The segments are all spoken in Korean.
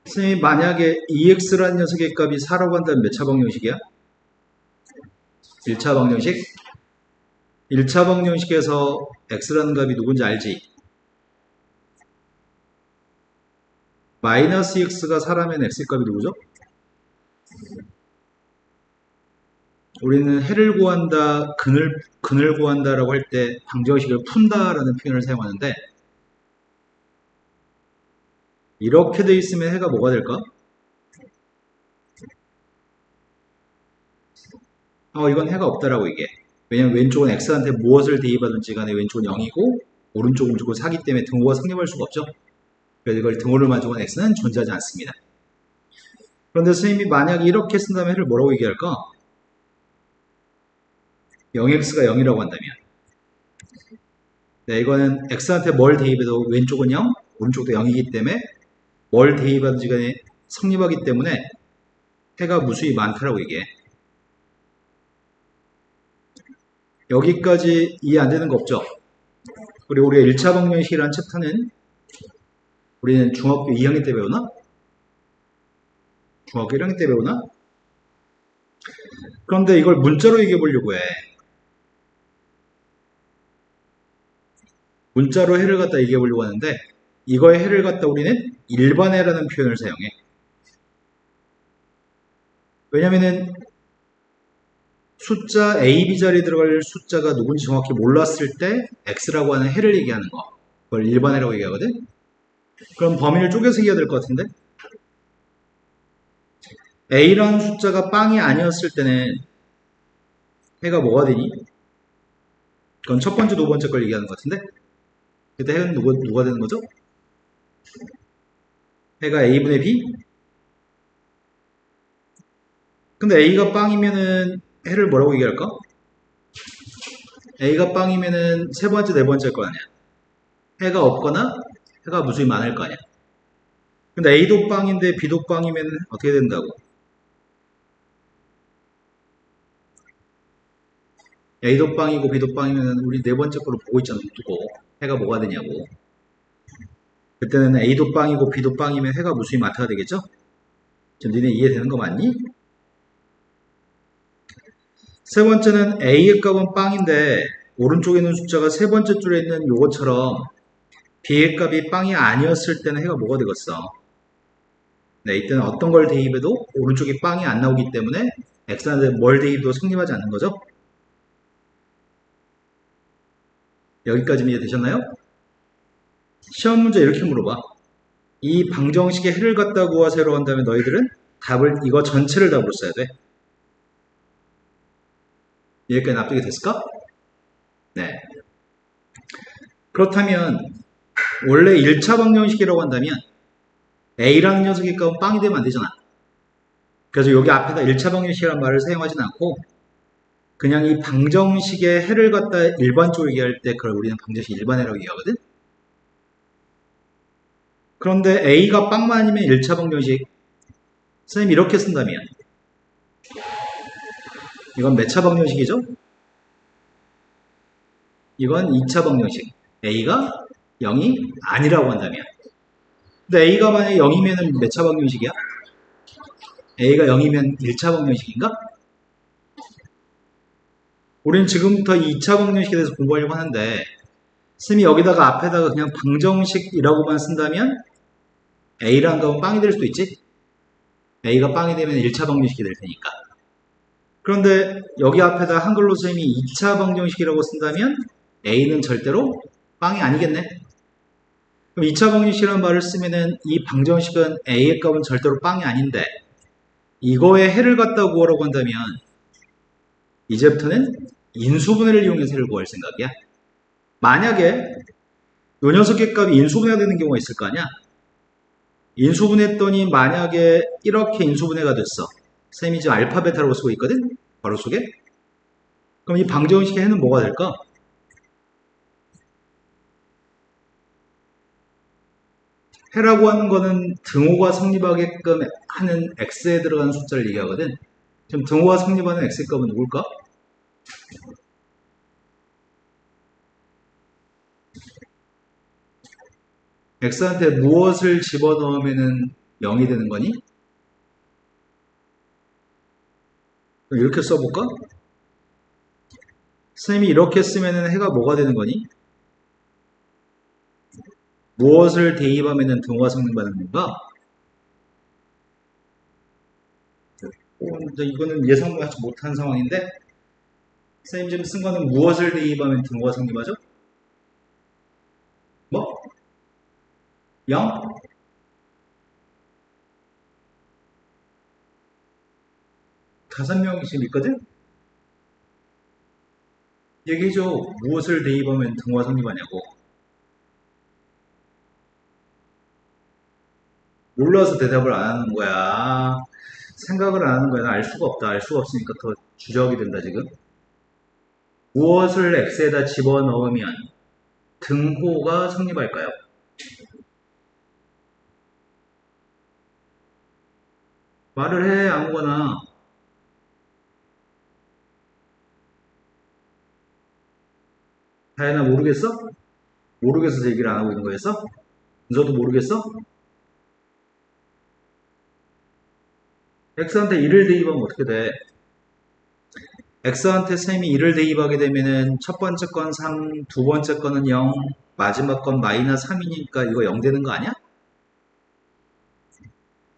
선생님 만약에 EX라는 녀석의 값이 4라고 한다면 몇 차 방정식이야? 1차 방정식? 1차 방정식에서 X라는 값이 누군지 알지? 마이너스 X가 4라면 X의 값이 누구죠? 우리는 해를 구한다, 근을 구한다라고 할 때 방정식을 푼다라는 표현을 사용하는데 이렇게 돼 있으면 해가 뭐가 될까? 이건 해가 없다라고 이게. 왜냐면 왼쪽은 x한테 무엇을 대입하든지 간에 왼쪽은 0이고 오른쪽은 무조건 4기 때문에 등호가 성립할 수가 없죠. 그래서 이걸 등호를 만족한 x는 존재하지 않습니다. 그런데 선생님이 만약에 이렇게 쓴다면 해를 뭐라고 얘기할까? 0x가 0이라고 한다면 네, 이거는 x한테 뭘 대입해도 왼쪽은 0, 오른쪽도 0이기 때문에 뭘 대입하든지 간에 성립하기 때문에 해가 무수히 많다라고 얘기해. 여기까지 이해 안 되는 거 없죠? 그리고 우리가 1차 방정식이라는 챕터는 우리는 중학교 2학년 때 배우나? 중학교 1학년 때 배우나? 그런데 이걸 문자로 얘기해 보려고 해. 문자로 해를 갖다 얘기해 보려고 하는데 이거의 해를 갖다 우리는 일반해라는 표현을 사용해. 왜냐면은 숫자 A, B 자리에 들어갈 숫자가 누군지 정확히 몰랐을 때 X라고 하는 해를 얘기하는 거. 그걸 일반해라고 얘기하거든? 그럼 범위를 쪼개서 얘기해야 될 것 같은데? A라는 숫자가 빵이 아니었을 때는 해가 뭐가 되니? 그건 첫 번째, 두 번째 걸 얘기하는 것 같은데? 그때 해는 누가 되는 거죠? 해가 A분의 B? 근데 A가 빵이면은 해를 뭐라고 얘기할까? A가 빵이면은 세 번째, 네 번째일 거 아니야. 해가 없거나 해가 무수히 많을 거 아니야. 근데 A도 빵인데 B도 빵이면 어떻게 된다고? A도 빵이고 B도 빵이면 우리 네 번째 거로 보고 있잖아. 두고 해가 뭐가 되냐고. 그때는 A도 빵이고 B도 빵이면 해가 무수히 많다가 되겠죠? 지금 니네 이해되는 거 맞니? 세 번째는 A의 값은 빵인데 오른쪽에 있는 숫자가 세 번째 줄에 있는 요것처럼 B의 값이 빵이 아니었을 때는 해가 뭐가 되겠어? 네, 이때는 어떤 걸 대입해도 오른쪽이 빵이 안 나오기 때문에 X한테 뭘 대입도 성립하지 않는 거죠? 여기까지 이해되셨나요? 시험 문제 이렇게 물어봐. 이 방정식의 해를 갖다 구하세요 한다면 너희들은 답을 이거 전체를 답으로 써야 돼. 여기까지 납득이 됐을까? 네. 그렇다면 원래 1차 방정식이라고 한다면 A라는 녀석의 값은 빵이 되면 안 되잖아. 그래서 여기 앞에다 1차 방정식이라는 말을 사용하진 않고 그냥 이 방정식의 해를 갖다 일반적으로 얘기할 때 그걸 우리는 방정식 일반해라고 얘기하거든. 그런데 A가 빵만 아니면 1차 방정식 선생님 이렇게 쓴다면 이건 몇 차 방정식이죠? 이건 2차 방정식. A가 0이 아니라고 한다면. 근데 A가 만약에 0이면 몇 차 방정식이야? A가 0이면 1차 방정식인가? 우리는 지금부터 2차 방정식에 대해서 공부하려고 하는데 쌤이 여기다가 앞에다가 그냥 방정식이라고만 쓴다면 A라는 값은 빵이 될 수도 있지? A가 빵이 되면 1차 방정식이 될 테니까. 그런데 여기 앞에다 한글로 쌤이 2차 방정식이라고 쓴다면 A는 절대로 빵이 아니겠네? 그럼 2차 방정식이라는 말을 쓰면은 이 방정식은 A의 값은 절대로 빵이 아닌데 이거에 해를 갖다 구하라고 한다면 이제부터는 인수분해를 이용해서 해를 구할 생각이야. 만약에 요 녀석의 값이 인수분해가 되는 경우가 있을 거 아니야? 인수분해했더니 만약에 이렇게 인수분해가 됐어. 쌤이 지금 알파 베타라고 쓰고 있거든? 바로 속에. 그럼 이 방정식의 해는 뭐가 될까? 해라고 하는 거는 등호가 성립하게끔 하는 x에 들어가는 숫자를 얘기하거든. 지금 등호가 성립하는 x의 값은 누굴까? x한테 무엇을 집어넣으면은 0이 되는 거니? 이렇게 써볼까? 선생님이 이렇게 쓰면은 해가 뭐가 되는 거니? 무엇을 대입하면은 등호가 성립하는 건가? 이제 이거는 예상하지 못한 상황인데 선생님 지금 쓴 거는 무엇을 대입하면 등호가 성립하죠? 뭐? 0? 다섯 명이 지금 있거든? 얘기해줘. 무엇을 대입하면 등호가 성립하냐고. 몰라서 대답을 안 하는 거야. 생각을 안 하는 거야. 알 수가 없다. 알 수가 없으니까 더 주저하게 된다, 지금. 무엇을 x에다 집어넣으면 등호가 성립할까요? 말을 해, 아무거나. 다현아, 모르겠어? 모르겠어서 얘기를 안 하고 있는 거였어? 너도 모르겠어? x한테 1을 대입하면 어떻게 돼? x한테 셈이 1을 대입하게 되면은 첫 번째 건 3, 두 번째 거는 0, 마지막 건 마이너스 3이니까 이거 0 되는 거 아니야?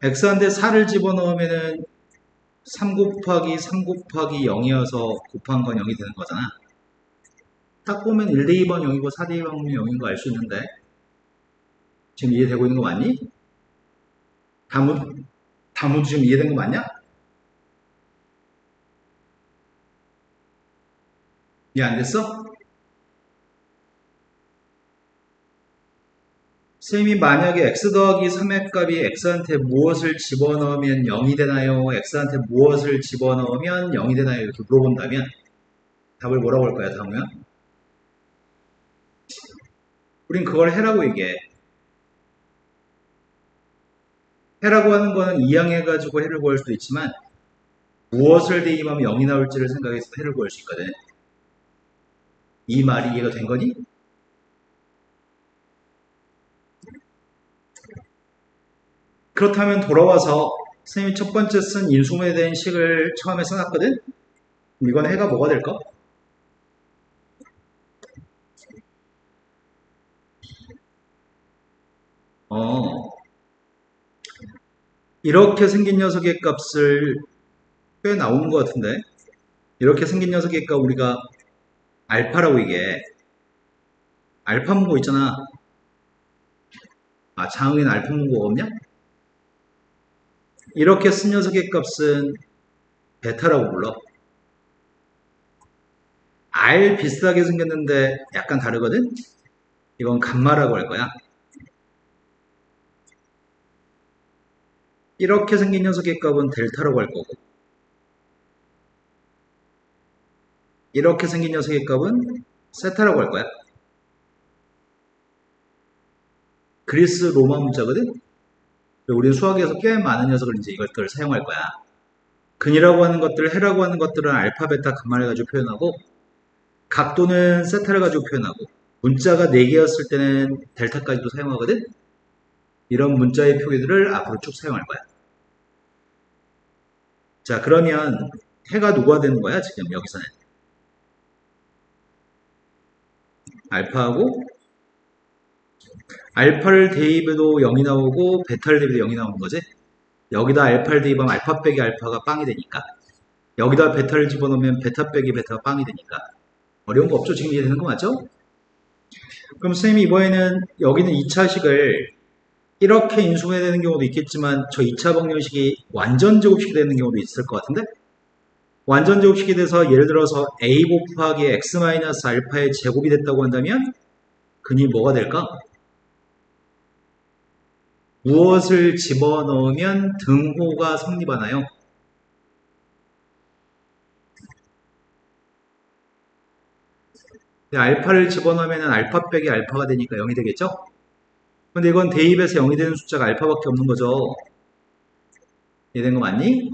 x한테 4를 집어넣으면은 3 곱하기 3 곱하기 0이어서 곱한 건 0이 되는 거잖아. 딱 보면 1 대입은 0이고 4 대입하면 0인 거 알 수 있는데 지금 이해되고 있는 거 맞니? 다문 지금 이해된 거 맞냐? 이해 안 됐어? 쌤이 만약에 x 더하기 3의 값이 x한테 무엇을 집어넣으면 0이 되나요? x한테 무엇을 집어넣으면 0이 되나요? 이렇게 물어본다면 답을 뭐라고 할 거야, 다음은? 우린 그걸 해라고 얘기해. 해라고 하는 거는 이항해가지고 해를 구할 수도 있지만 무엇을 대입하면 0이 나올지를 생각해서 해를 구할 수 있거든. 이 말이 이해가 된 거니? 그렇다면 돌아와서 선생님이 첫 번째 쓴 인수분해에 대한 식을 처음에 써놨거든? 이건 해가 뭐가 될까? 이렇게 생긴 녀석의 값을 꽤 나오는 것 같은데 이렇게 생긴 녀석의 값 우리가 알파라고 이게 알파 문고 있잖아. 아, 장응에는 알파 문고가 없냐? 이렇게 쓴 녀석의 값은 베타라고 불러. R 비슷하게 생겼는데 약간 다르거든? 이건 감마라고 할 거야. 이렇게 생긴 녀석의 값은 델타라고 할 거고 이렇게 생긴 녀석의 값은 세타라고 할 거야. 그리스 로마 문자거든? 우리는 수학에서 꽤 많은 녀석을 이제 이것들을 사용할 거야. 근이라고 하는 것들, 해라고 하는 것들은 알파, 베타, 감마를 가지고 표현하고 각도는 세타를 가지고 표현하고 문자가 4개였을 때는 델타까지도 사용하거든? 이런 문자의 표기들을 앞으로 쭉 사용할 거야. 자, 그러면 해가 누가 되는 거야, 지금 여기서는? 알파하고 알파를 대입해도 0이 나오고 베타를 대입해도 0이 나오는 거지? 여기다 알파를 대입하면 알파 빼기 알파가 빵이 되니까 여기다 베타를 집어넣으면 베타 빼기 베타가 빵이 되니까 어려운 거 없죠? 지금 이해되는 거 맞죠? 그럼 선생님이 이번에는 여기는 2차식을 이렇게 인수분해 되는 경우도 있겠지만 저 2차 방정식이 완전 제곱식이 되는 경우도 있을 것 같은데 완전 제곱식이 돼서 예를 들어서 a 곱하기 x 마이너스 알파의 제곱이 됐다고 한다면 근이 뭐가 될까? 무엇을 집어넣으면 등호가 성립하나요? 알파를 집어넣으면 알파 빼기 알파가 되니까 0이 되겠죠? 근데 이건 대입에서 0이 되는 숫자가 알파밖에 없는 거죠. 이해된 거 맞니?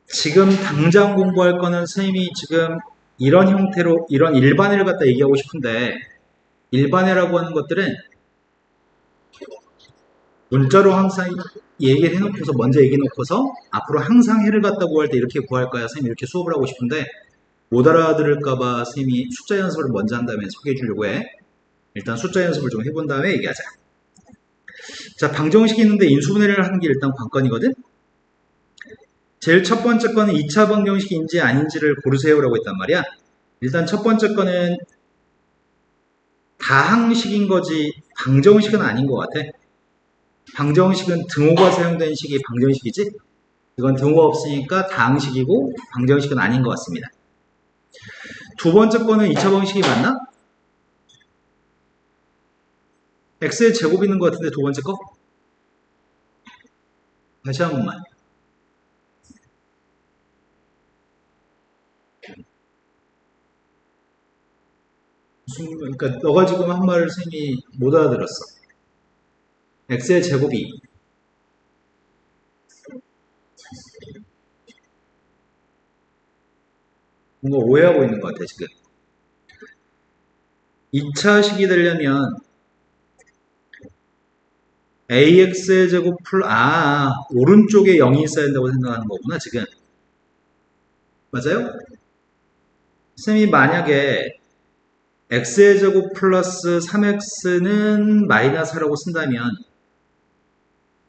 지금 당장 공부할 거는 선생님이 지금 이런 형태로 이런 일반을 갖다 얘기하고 싶은데 일반해라고 하는 것들은 문자로 항상 얘기를 해놓고서 먼저 얘기해놓고서 앞으로 항상 해를 갖다 구할 때 이렇게 구할까요? 선생님 이렇게 수업을 하고 싶은데 못 알아들을까봐 선생님이 숫자 연습을 먼저 한 다음에 소개해 주려고 해. 일단 숫자 연습을 좀 해본 다음에 얘기하자. 자, 방정식이 있는데 인수분해를 하는 게 일단 관건이거든. 제일 첫 번째 거는 2차 방정식인지 아닌지를 고르세요라고 했단 말이야. 일단 첫 번째 거는 다항식인 거지 방정식은 아닌 것 같아. 방정식은 등호가 사용된 식이 방정식이지. 이건 등호가 없으니까 다항식이고 방정식은 아닌 것 같습니다. 두 번째 거는 2차 방정식이 맞나? x의 제곱이 있는 것 같은데 두 번째 거? 다시 한 번만. 그러니까 너가 지금 한 말을 선생님이 못 알아들었어. x의 제곱이 뭔가 오해하고 있는 것 같아 지금. 2차식이 되려면 ax의 제곱 오른쪽에 0이 있어야 된다고 생각하는 거구나 지금. 맞아요? 선생님이 만약에 x의 제곱 플러스 3x는 마이너스 라고 쓴다면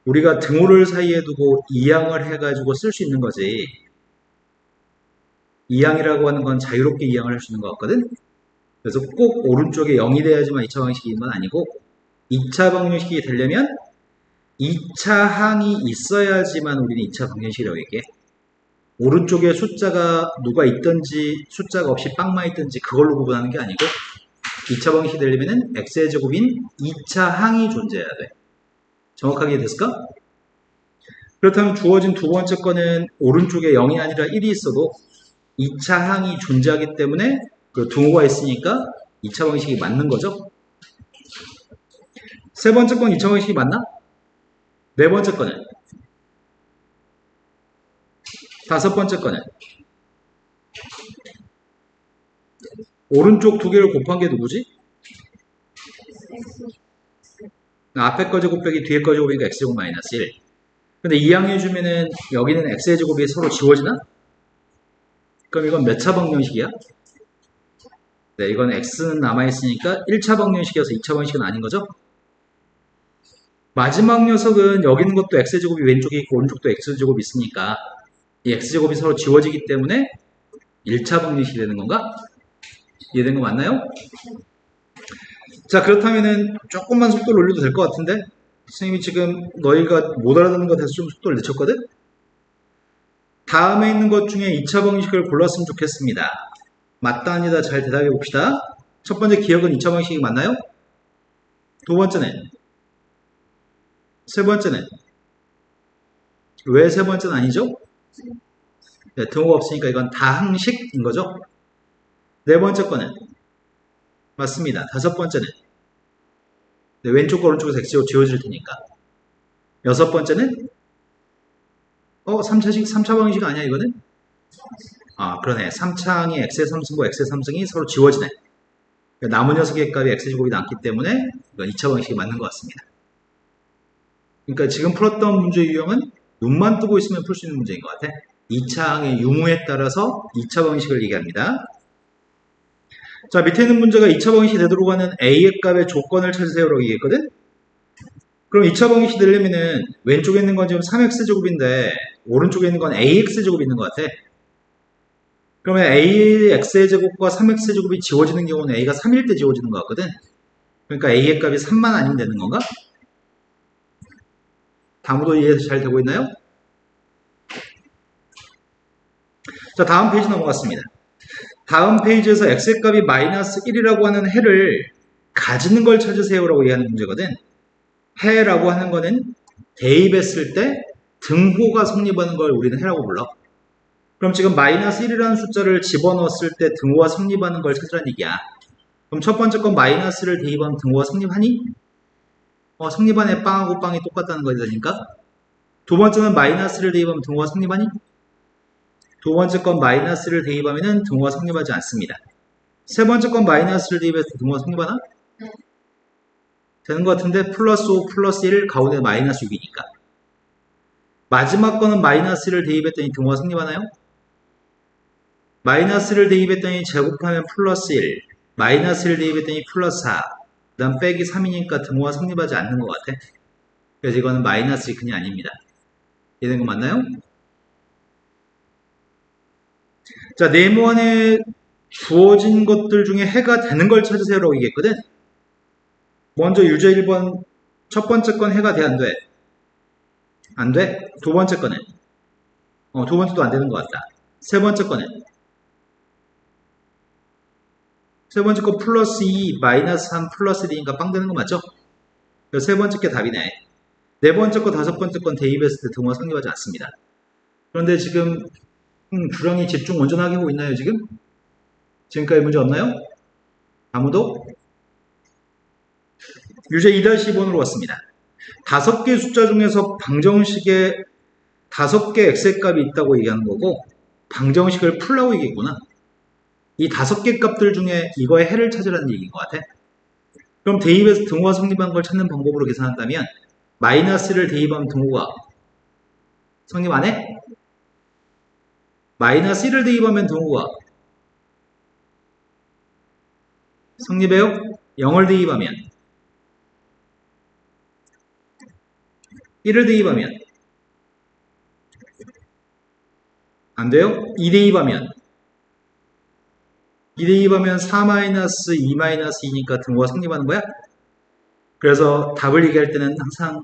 우리가 등호를 사이에 두고 2항을 해가지고 쓸 수 있는 거지. 2항이라고 하는 건 자유롭게 2항을 할 수 있는 것 같거든. 그래서 꼭 오른쪽에 0이 돼야지만 2차 방정식인 건 아니고 2차 방정식이 되려면 2차 항이 있어야지만 우리는 2차 방정식이라고 얘기해. 오른쪽에 숫자가 누가 있든지 숫자가 없이 빵만 있든지 그걸로 구분하는 게 아니고 2차 방정식이 되려면 x의 제곱인 2차 항이 존재해야 돼. 정확하게 됐을까? 그렇다면 주어진 두 번째 거는 오른쪽에 0이 아니라 1이 있어도 2차 항이 존재하기 때문에 그 등호가 있으니까 2차 방정식이 맞는 거죠. 세 번째 건 2차 방정식이 맞나? 네 번째 거는? 다섯 번째 거는? 오른쪽 두 개를 곱한 게 누구지? 앞에 거 제곱 빼기 뒤에 거 제곱이니까 x제곱 마이너스 1. 근데 2항 해주면은 여기는 x의 제곱이 서로 지워지나? 그럼 이건 몇 차 방정식이야? 네, 이건 x는 남아있으니까 1차 방정식이어서 2차 방정식은 아닌 거죠? 마지막 녀석은 여기 있는 것도 x제곱이 왼쪽에 있고 오른쪽도 x제곱이 있으니까 이 x제곱이 서로 지워지기 때문에 1차 방정식이 되는 건가? 이해된 거 맞나요? 자, 그렇다면은 조금만 속도를 올려도 될 것 같은데 선생님이 지금 너희가 못 알아듣는 것 같아서 좀 속도를 늦췄거든? 다음에 있는 것 중에 2차 방정식을 골랐으면 좋겠습니다. 맞다 아니다 잘 대답해 봅시다. 첫 번째 기억은 2차 방정식이 맞나요? 두 번째는? 세 번째는? 왜 세 번째는 아니죠? 네, 등호가 없으니까 이건 다항식인 거죠? 네 번째 거는? 맞습니다. 다섯 번째는? 네, 왼쪽과 오른쪽에서 x제곱 지워질 테니까. 여섯 번째는? 3차 방정식 아니야 이거는? 그러네. 3차항이 x의 3승과 x의 3승이 서로 지워지네. 그러니까 남은 녀석의 값이 x제곱이 남기 때문에 이건 2차 방정식이 맞는 것 같습니다. 그러니까 지금 풀었던 문제 유형은 눈만 뜨고 있으면 풀 수 있는 문제인 것 같아. 2차항의 유무에 따라서 2차 방정식을 얘기합니다. 자, 밑에 있는 문제가 2차 방정식이 되도록 하는 a의 값의 조건을 찾으세요라고 얘기했거든? 그럼 2차 방정식이 되려면은 왼쪽에 있는 건 지금 3x제곱인데 오른쪽에 있는 건 ax제곱이 있는 것 같아. 그러면 ax의 제곱과 3x의 제곱이 지워지는 경우는 a가 3일 때 지워지는 것 같거든? 그러니까 a의 값이 3만 아니면 되는 건가? 다음도 이해 잘 되고 있나요? 자, 다음 페이지 넘어갔습니다. 다음 페이지에서 x의 값이 마이너스 1이라고 하는 해를 가지는 걸 찾으세요라고 얘기하는 문제거든. 해라고 하는 거는 대입했을 때 등호가 성립하는 걸 우리는 해라고 불러. 그럼 지금 마이너스 1이라는 숫자를 집어넣었을 때 등호가 성립하는 걸 찾으라는 얘기야. 그럼 첫 번째 건 마이너스를 대입하면 등호가 성립하니? 성립하네. 빵하고 빵이 똑같다는 거니까. 두 번째는 마이너스를 대입하면 등호가 성립하니? 두 번째 건 마이너스를 대입하면 등호가 성립하지 않습니다. 세 번째 건 마이너스를 대입해서 등호가 성립하나? 되는 것 같은데 플러스 5 플러스 1 가운데 마이너스 6이니까 마지막 거는 마이너스 1을 대입했더니 등호가 성립하나요? 마이너스를 대입했더니 제곱하면 플러스 1 마이너스를 대입했더니 플러스 4 그 다음 빼기 3이니까 등호가 성립하지 않는 것 같아. 그래서 이거는 마이너스 2 그냥 아닙니다. 이해된 거 맞나요? 자, 네모 안에 주어진 것들 중에 해가 되는 걸 찾으세요라고 얘기했거든. 먼저 유제 1번 첫 번째 건 해가 돼 안 돼? 안 돼? 두 번째 거는? 두 번째도 안 되는 것 같다. 세 번째 거는? 세 번째 거 플러스 2 마이너스 3 플러스 1이니까 빵 되는 거 맞죠? 그래서 세 번째 게 답이네. 네 번째 거 다섯 번째 건 대입했을 때 등호가 성립하지 않습니다. 그런데 지금 주량이 집중 온전하게 하고 있나요 지금? 지금까지 문제 없나요? 아무도? 유제 2-2번으로 왔습니다. 5개 숫자 중에서 방정식에 5개 x의 값이 있다고 얘기하는 거고 방정식을 풀라고 얘기했구나. 이 5개 값들 중에 이거의 해를 찾으라는 얘기인 것 같아. 그럼 대입해서 등호가 성립한 걸 찾는 방법으로 계산한다면 마이너스를 대입하면 등호가 성립 안 해? 마이너스 1을 대입하면 등호가 성립해요? 0을 대입하면 1을 대입하면 안 돼요? 2 대입하면 2 대입하면 4-2-2-2니까 등호가 성립하는 거야? 그래서 답을 얘기할 때는 항상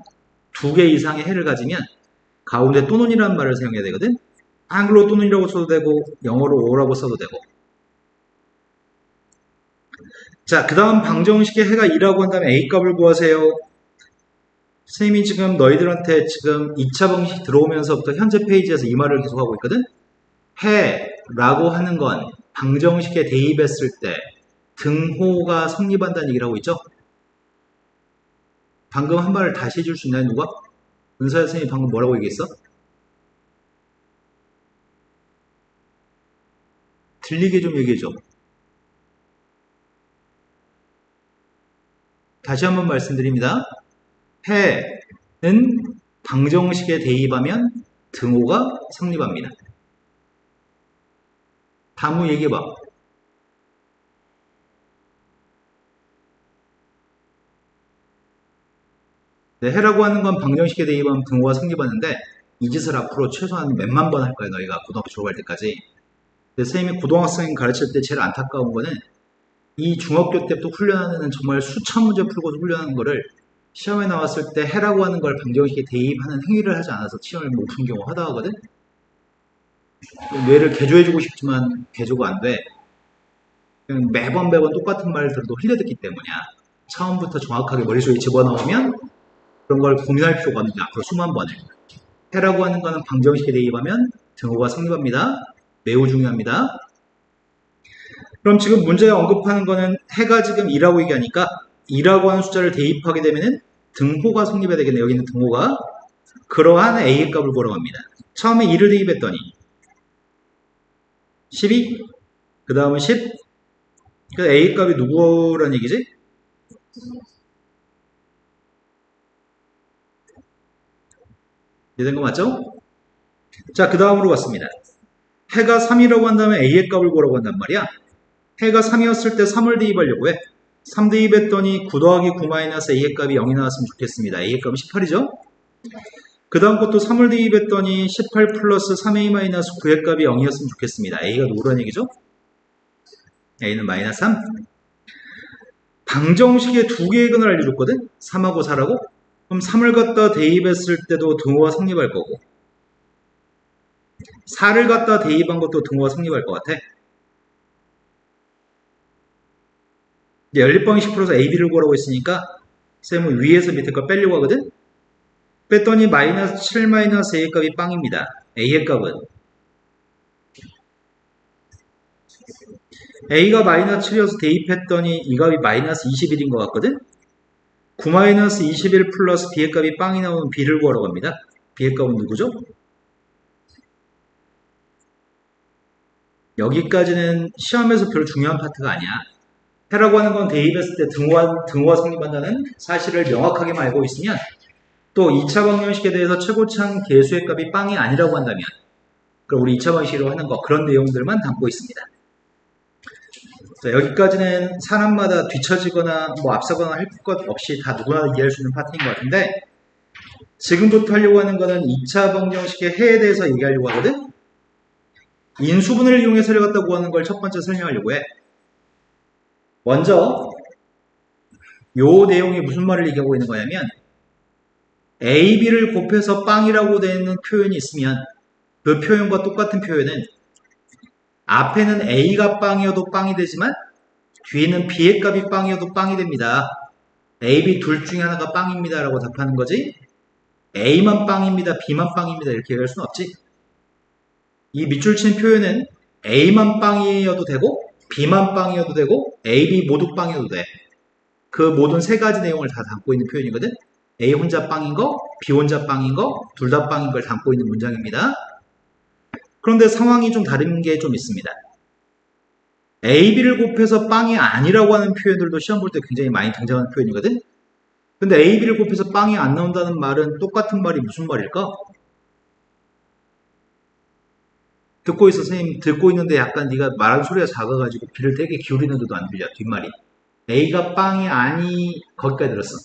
2개 이상의 해를 가지면 가운데 또는이라는 말을 사용해야 되거든. 한글로 또는이라고 써도 되고 영어로 or라고 써도 되고. 자, 그 다음 방정식의 해가 2라고 한다면 A값을 구하세요. 선생님이 지금 너희들한테 지금 2차 방식 들어오면서부터 현재 페이지에서 이 말을 계속하고 있거든. 해라고 하는 건 방정식에 대입했을 때 등호가 성립한다는 얘기를 하고 있죠. 방금 한 말을 다시 해줄 수 있나요? 누가? 은서야 선생님이 방금 뭐라고 얘기했어? 들리게 좀 얘기해줘. 다시 한번 말씀드립니다. 해는 방정식에 대입하면 등호가 성립합니다. 다음 얘기해봐. 네, 해라고 하는 건 방정식에 대입하면 등호가 성립하는데 이 짓을 앞으로 최소한 몇만 번 할 거야 너희가 고등학교 졸업할 때까지. 근데 선생님이 고등학생 가르칠 때 제일 안타까운 거는 이 중학교 때부터 훈련하는 정말 수천 문제 풀고도 훈련하는 거를 시험에 나왔을 때 해라고 하는 걸 방정식에 대입하는 행위를 하지 않아서 시험을 못 푼 경우가 허다하거든. 뇌를 개조해주고 싶지만 개조가 안 돼. 그냥 매번 똑같은 말을 들어도 흘려듣기 때문이야. 처음부터 정확하게 머릿속에 집어넣으면 그런 걸 고민할 필요가 없는데 앞으로 수만 번을. 해라고 하는 거는 방정식에 대입하면 등호가 성립합니다. 매우 중요합니다. 그럼 지금 문제에 언급하는 거는 해가 지금 2라고 얘기하니까 2라고 하는 숫자를 대입하게 되면 등호가 성립해야 되겠네요. 여기는 등호가. 그러한 A의 값을 구하라고 합니다. 처음에 2를 대입했더니 12, 그 다음은 10. 그래서 A의 값이 누구란 얘기지? 이해된 거 맞죠? 자, 그 다음으로 갔습니다. 해가 3이라고 한다면 A의 값을 구하라고 한단 말이야. 해가 3이었을 때 3을 대입하려고 해. 3 대입했더니 9 더하기 9 마이너스 A의 값이 0이 나왔으면 좋겠습니다. A의 값은 18이죠? 그 다음 것도 3을 대입했더니 18 플러스 3A 마이너스 9의 값이 0이었으면 좋겠습니다. A가 누구란 얘기죠? A는 마이너스 3. 방정식의 두 개의 근을 알려줬거든? 3하고 4라고? 그럼 3을 갖다 대입했을 때도 등호가 성립할 거고 4를 갖다 대입한 것도 등호가 성립할 것 같아. 이제 연립방식 풀어서 AB를 구하라고 했으니까 쌤은 위에서 밑에 거 빼려고 하거든? 뺐더니 마이너스 7 마이너스 A의 값이 빵입니다. A의 값은 A가 마이너스 7이어서 대입했더니 이 값이 마이너스 21인 것 같거든? 9 마이너스 21 플러스 B의 값이 빵이 나오면 B를 구하라고 합니다. B의 값은 누구죠? 여기까지는 시험에서 별로 중요한 파트가 아니야. 해라고 하는 건 대입했을 때 등호가 성립한다는 사실을 명확하게 알고 있으면 또 2차 방정식에 대해서 최고차항 계수의 값이 빵이 아니라고 한다면 그럼 우리 2차 방식으로 하는 거 그런 내용들만 담고 있습니다. 자, 여기까지는 사람마다 뒤처지거나 뭐 앞서거나 할 것 없이 다 누구나 이해할 수 있는 파트인 것 같은데 지금부터 하려고 하는 거는 2차 방정식의 해에 대해서 얘기하려고 하거든. 인수분해를 이용해서 해를 갖다 구하는 걸 첫 번째 설명하려고 해. 먼저 요 내용이 무슨 말을 얘기하고 있는 거냐면 A, B를 곱해서 빵이라고 되는 표현이 있으면 그 표현과 똑같은 표현은 앞에는 A가 빵이어도 빵이 되지만 뒤에는 B의 값이 빵이어도 빵이 됩니다. A, B 둘 중에 하나가 빵입니다 라고 답하는 거지 A만 빵입니다, B만 빵입니다 이렇게 얘기할 수는 없지. 이 밑줄 친 표현은 A만 빵이어도 되고 B만 빵이어도 되고 A, B 모두 빵이어도 돼. 그 모든 세 가지 내용을 다 담고 있는 표현이거든. A 혼자 빵인 거, B 혼자 빵인 거, 둘 다 빵인 걸 담고 있는 문장입니다. 그런데 상황이 좀 다른 게 좀 있습니다. A, B를 곱해서 빵이 아니라고 하는 표현들도 시험 볼 때 굉장히 많이 등장하는 표현이거든. 근데 A, B를 곱해서 빵이 안 나온다는 말은 똑같은 말이 무슨 말일까? 듣고 있어, 선생님. 듣고 있는데 약간 네가 말하는 소리가 작아가지고 귀를 되게 기울이는데도 안 들려, 뒷말이. A가 빵이 아니, 거기까지 들었어.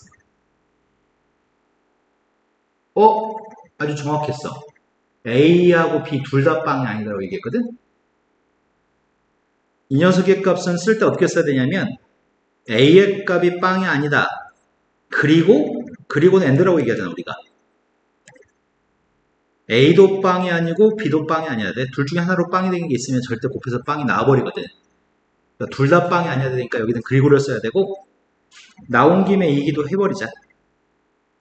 아주 정확했어. A하고 B 둘 다 빵이 아니라고 얘기했거든? 이 녀석의 값은 쓸 때 어떻게 써야 되냐면 A의 값이 빵이 아니다. 그리고는 AND라고 얘기하잖아, 우리가. A도 빵이 아니고 B도 빵이 아니어야 돼. 둘 중에 하나로 빵이 되는 게 있으면 절대 곱해서 빵이 나와버리거든. 그러니까 둘 다 빵이 아니어야 되니까 여기는 그리고를 써야 되고 나온 김에 이 얘기도 해버리자.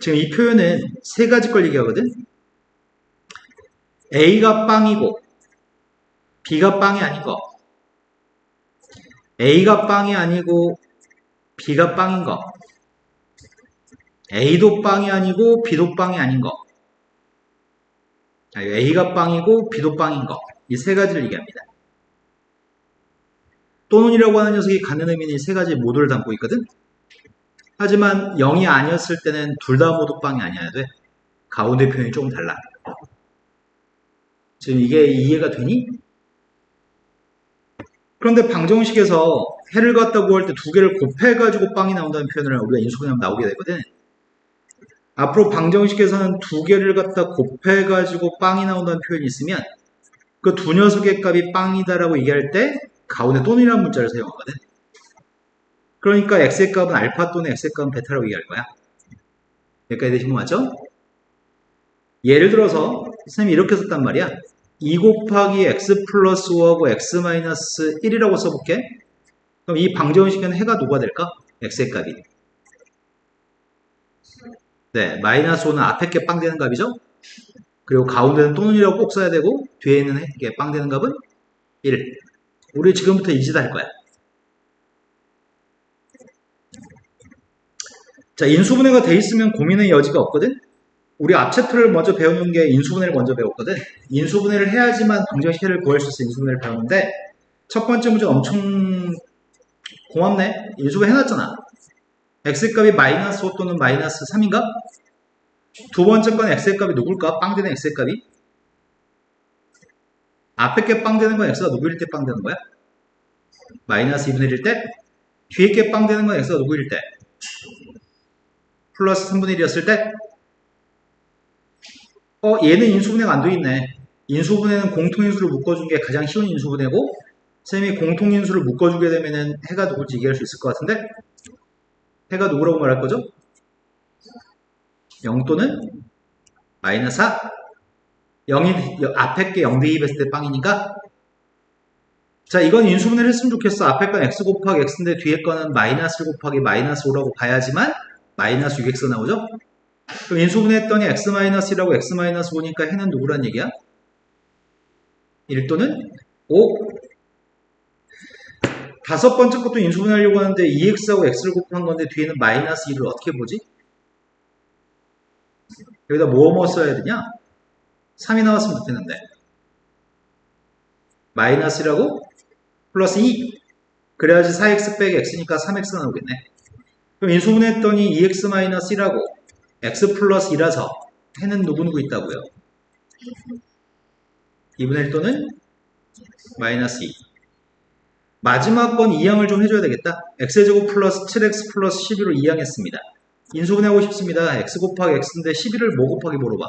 지금 이 표현은 세 가지 걸 얘기하거든. A가 빵이고 B가 빵이 아닌 거. A가 빵이 아니고 B가 빵인 거. A도 빵이 아니고 B도 빵이 아닌 거. A가 빵이고 B도 빵인 거. 이 세 가지를 얘기합니다. 또는이라고 하는 녀석이 갖는 의미는 이 세 가지 모두를 담고 있거든. 하지만 0이 아니었을 때는 둘 다 모두 빵이 아니어야 돼. 가운데 표현이 조금 달라. 지금 이게 이해가 되니? 그런데 방정식에서 해를 갖다 구할 때 두 개를 곱해가지고 빵이 나온다는 표현을 우리가 인수분해하면 나오게 되거든. 앞으로 방정식에서는 두 개를 갖다 곱해가지고 빵이 나온다는 표현이 있으면 그 두 녀석의 값이 빵이다라고 얘기할 때 가운데 또는이라는 문자를 사용하거든. 그러니까 x의 값은 알파 또는 x의 값은 베타라고 얘기할 거야. 여기까지 되신 거 맞죠? 예를 들어서 선생님이 이렇게 썼단 말이야. 2 곱하기 x 플러스 5하고 x 마이너스 1이라고 써볼게. 그럼 이 방정식에는 해가 누가 될까? x의 값이. 네, 마이너스 5는 앞에 게 빵 되는 값이죠? 그리고 가운데는 또는이라고 꼭 써야 되고 뒤에는 이게 빵 되는 값은 1. 우리 지금부터 이 짓 할 거야. 자, 인수분해가 돼 있으면 고민의 여지가 없거든? 우리 앞 챕터를 먼저 배우는 게 인수분해를 먼저 배웠거든? 인수분해를 해야지만 방정식을 구할 수 있어 인수분해를 배우는데 첫 번째 문제 엄청 고맙네? 인수분해 해놨잖아. x값이 마이너스 5 또는 마이너스 3인가? 두 번째 건 x의 값이 누굴까? 빵 되는 x의 값이? 앞에 게 빵 되는 건 x가 누구일 때 빵 되는 거야? 마이너스 2분의 1일 때? 뒤에 게 빵 되는 건 x가 누구일 때? 플러스 3분의 1이었을 때? 얘는 인수분해가 안 돼 있네. 인수분해는 공통인수를 묶어준 게 가장 쉬운 인수분해고 쌤이 공통인수를 묶어주게 되면은 해가 누굴지 얘기할 수 있을 것 같은데 해가 누구라고 말할 거죠? 0 또는 마이너스 4 0이 앞에 게 0 대입했을 때 빵이니까 자 이건 인수분해를 했으면 좋겠어. 앞에 건 x 곱하기 x인데 뒤에 거는 마이너스 곱하기 마이너스 5라고 봐야지만 마이너스 6x 나오죠? 그럼 인수분해 했더니 x-1이라고 x-5니까 해는 누구란 얘기야? 1 또는 5 다섯 번째 것도 인수분해하려고 하는데 2x하고 x를 곱한 건데 뒤에는 마이너스 2를 어떻게 보지? 여기다 뭐 써야 되냐? 3이 나왔으면 좋겠는데 마이너스라고 플러스 2 그래야지 4x 빼기 x니까 3x가 나오겠네. 그럼 인수분해했더니 2x-1하고 x 플러스 2라서 해는 누구누구 있다고요? 2분의 1 또는 마이너스 2. 마지막 번 이항을 좀 해줘야 되겠다. x제곱 플러스 7x 플러스 12로 이항했습니다. 인수분해하고 싶습니다. x 곱하기 x인데 12를 뭐 곱하기 뭐로 봐?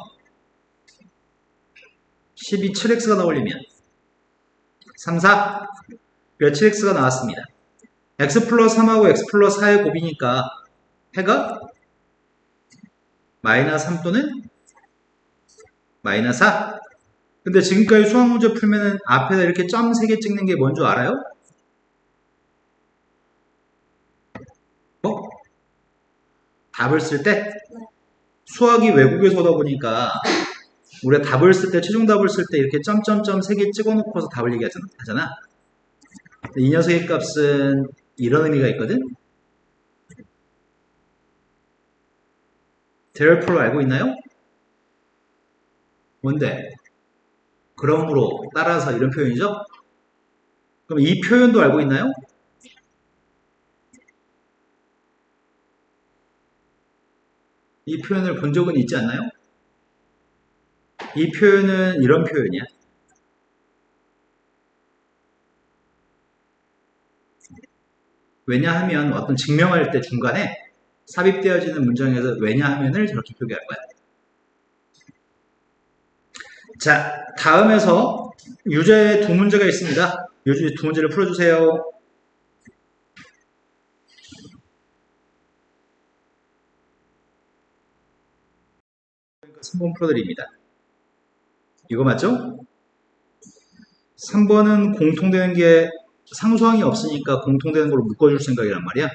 12 7x가 나오려면 3, 4 몇 7x가 나왔습니다. x 플러스 3하고 x 플러스 4의 곱이니까 해가 마이너스 3 또는 마이너스 4. 근데 지금까지 수학 문제 풀면은 앞에다 이렇게 점 3개 찍는 게 뭔 줄 알아요? 답을 쓸 때? 수학이 외국에서 오다 보니까 우리가 답을 쓸 때, 최종 답을 쓸 때 이렇게 점점점 3개 찍어놓고서 답을 얘기하잖아. 이 녀석의 값은 이런 의미가 있거든? 데럴프로 알고 있나요? 뭔데? 그러므로, 따라서 이런 표현이죠? 그럼 이 표현도 알고 있나요? 이 표현을 본 적은 있지 않나요? 이 표현은 이런 표현이야. 왜냐하면 어떤 증명할 때 중간에 삽입되어지는 문장에서 왜냐하면을 저렇게 표기할 거야. 자, 다음에서 유제 두 문제가 있습니다. 유제 두 문제를 풀어주세요. 3번 풀어드립니다. 이거 맞죠? 3번은 공통되는 게 상수항이 없으니까 공통되는 걸로 묶어줄 생각이란 말이야.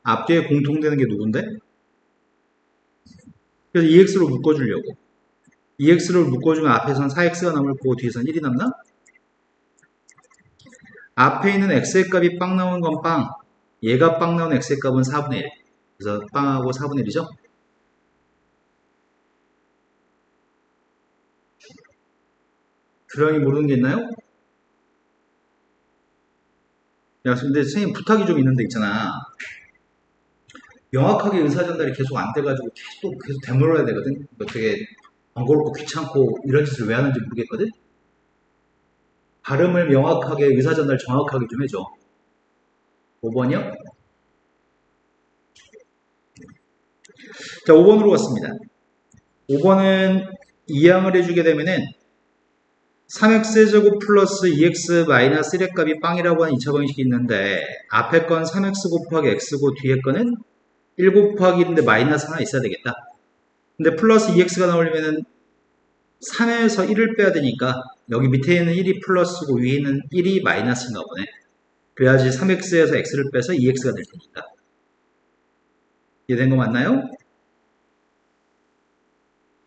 앞뒤에 공통되는 게 누군데? 그래서 2x로 묶어주려고. 2x를 묶어주면 앞에선 4x가 남을 거고 뒤에선 1이 남나? 앞에 있는 x의 값이 빵 나오는 건 빵. 얘가 빵 나오는 x의 값은 4분의 1. 그래서 빵하고 4분의 1이죠? 교량이 모르는 게 있나요? 야, 근데 선생님 부탁이 좀 있는데 있잖아. 명확하게 의사전달이 계속 안 돼가지고 계속 되물어야 되거든. 되게 번거롭고 귀찮고 이런 짓을 왜 하는지 모르겠거든. 발음을 명확하게 의사전달 정확하게 좀 해줘. 5번이요? 자, 5번으로 갔습니다. 5번은 이항을 해주게 되면은 3x제곱 플러스 2x 마이너스 1의 값이 빵이라고 하는 2차 방식이 있는데 앞에 건 3x 곱하기 x고 뒤에 거는 1 곱하기 1인데 마이너스 하나 있어야 되겠다. 근데 플러스 2x가 나오려면은 3에서 1을 빼야 되니까 여기 밑에 있는 1이 플러스고 위에 있는 1이 마이너스인가 보네. 그래야지 3x에서 x를 빼서 2x가 될 테니까. 이해된 거 맞나요?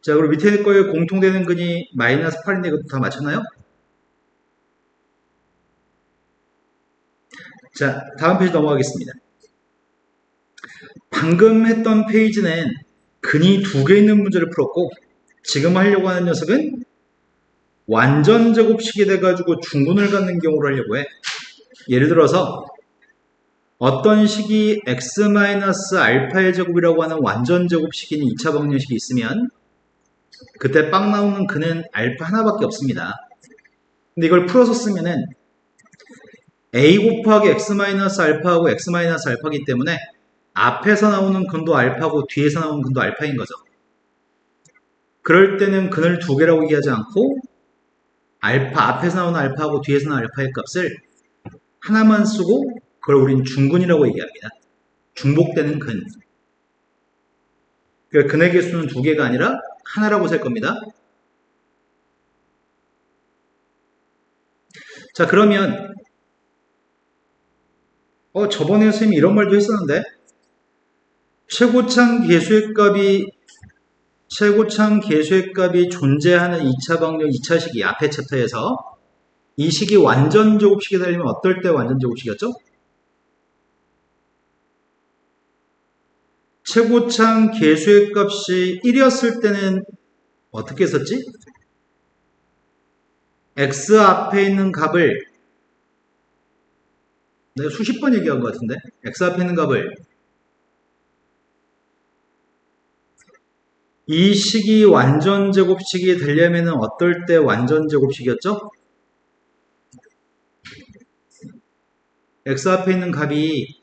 자, 그리고 밑에 거에 공통되는 근이 마이너스 8인데 이것도 다 맞췄나요? 자, 다음 페이지 넘어가겠습니다. 방금 했던 페이지는 근이 2개 있는 문제를 풀었고 지금 하려고 하는 녀석은 완전 제곱식이 돼가지고 중근을 갖는 경우를 하려고 해. 예를 들어서 어떤 식이 x-알파의 제곱이라고 하는 완전 제곱식인 2차 방정식이 있으면 그때 빵 나오는 근은 알파 하나밖에 없습니다. 근데 이걸 풀어서 쓰면은 a 곱하기 x-알파하고 x-알파이기 때문에 앞에서 나오는 근도 알파고 뒤에서 나오는 근도 알파인 거죠. 그럴 때는 근을 2개라고 얘기하지 않고 알파, 앞에서 나오는 알파하고 뒤에서 나오는 알파의 값을 하나만 쓰고 그걸 우리는 중근이라고 얘기합니다. 중복되는 근. 그러니까 근의 개수는 2개가 아니라 하나라고 셀 겁니다. 자, 그러면 저번에 선생님이 이런 말도 했었는데 최고창 계수의 값이 존재하는 2차 방정 2차 식이 앞에 챕터에서 이 식이 완전 제곱식이 되려면 어떨 때 완전 제곱식이었죠? 최고창 계수의 값이 1이었을 때는 어떻게 썼지? x 앞에 있는 값을 내가 수십 번 얘기한 것 같은데 x 앞에 있는 값을 이 식이 완전 제곱식이 되려면 어떨 때 완전 제곱식이었죠? x 앞에 있는 값이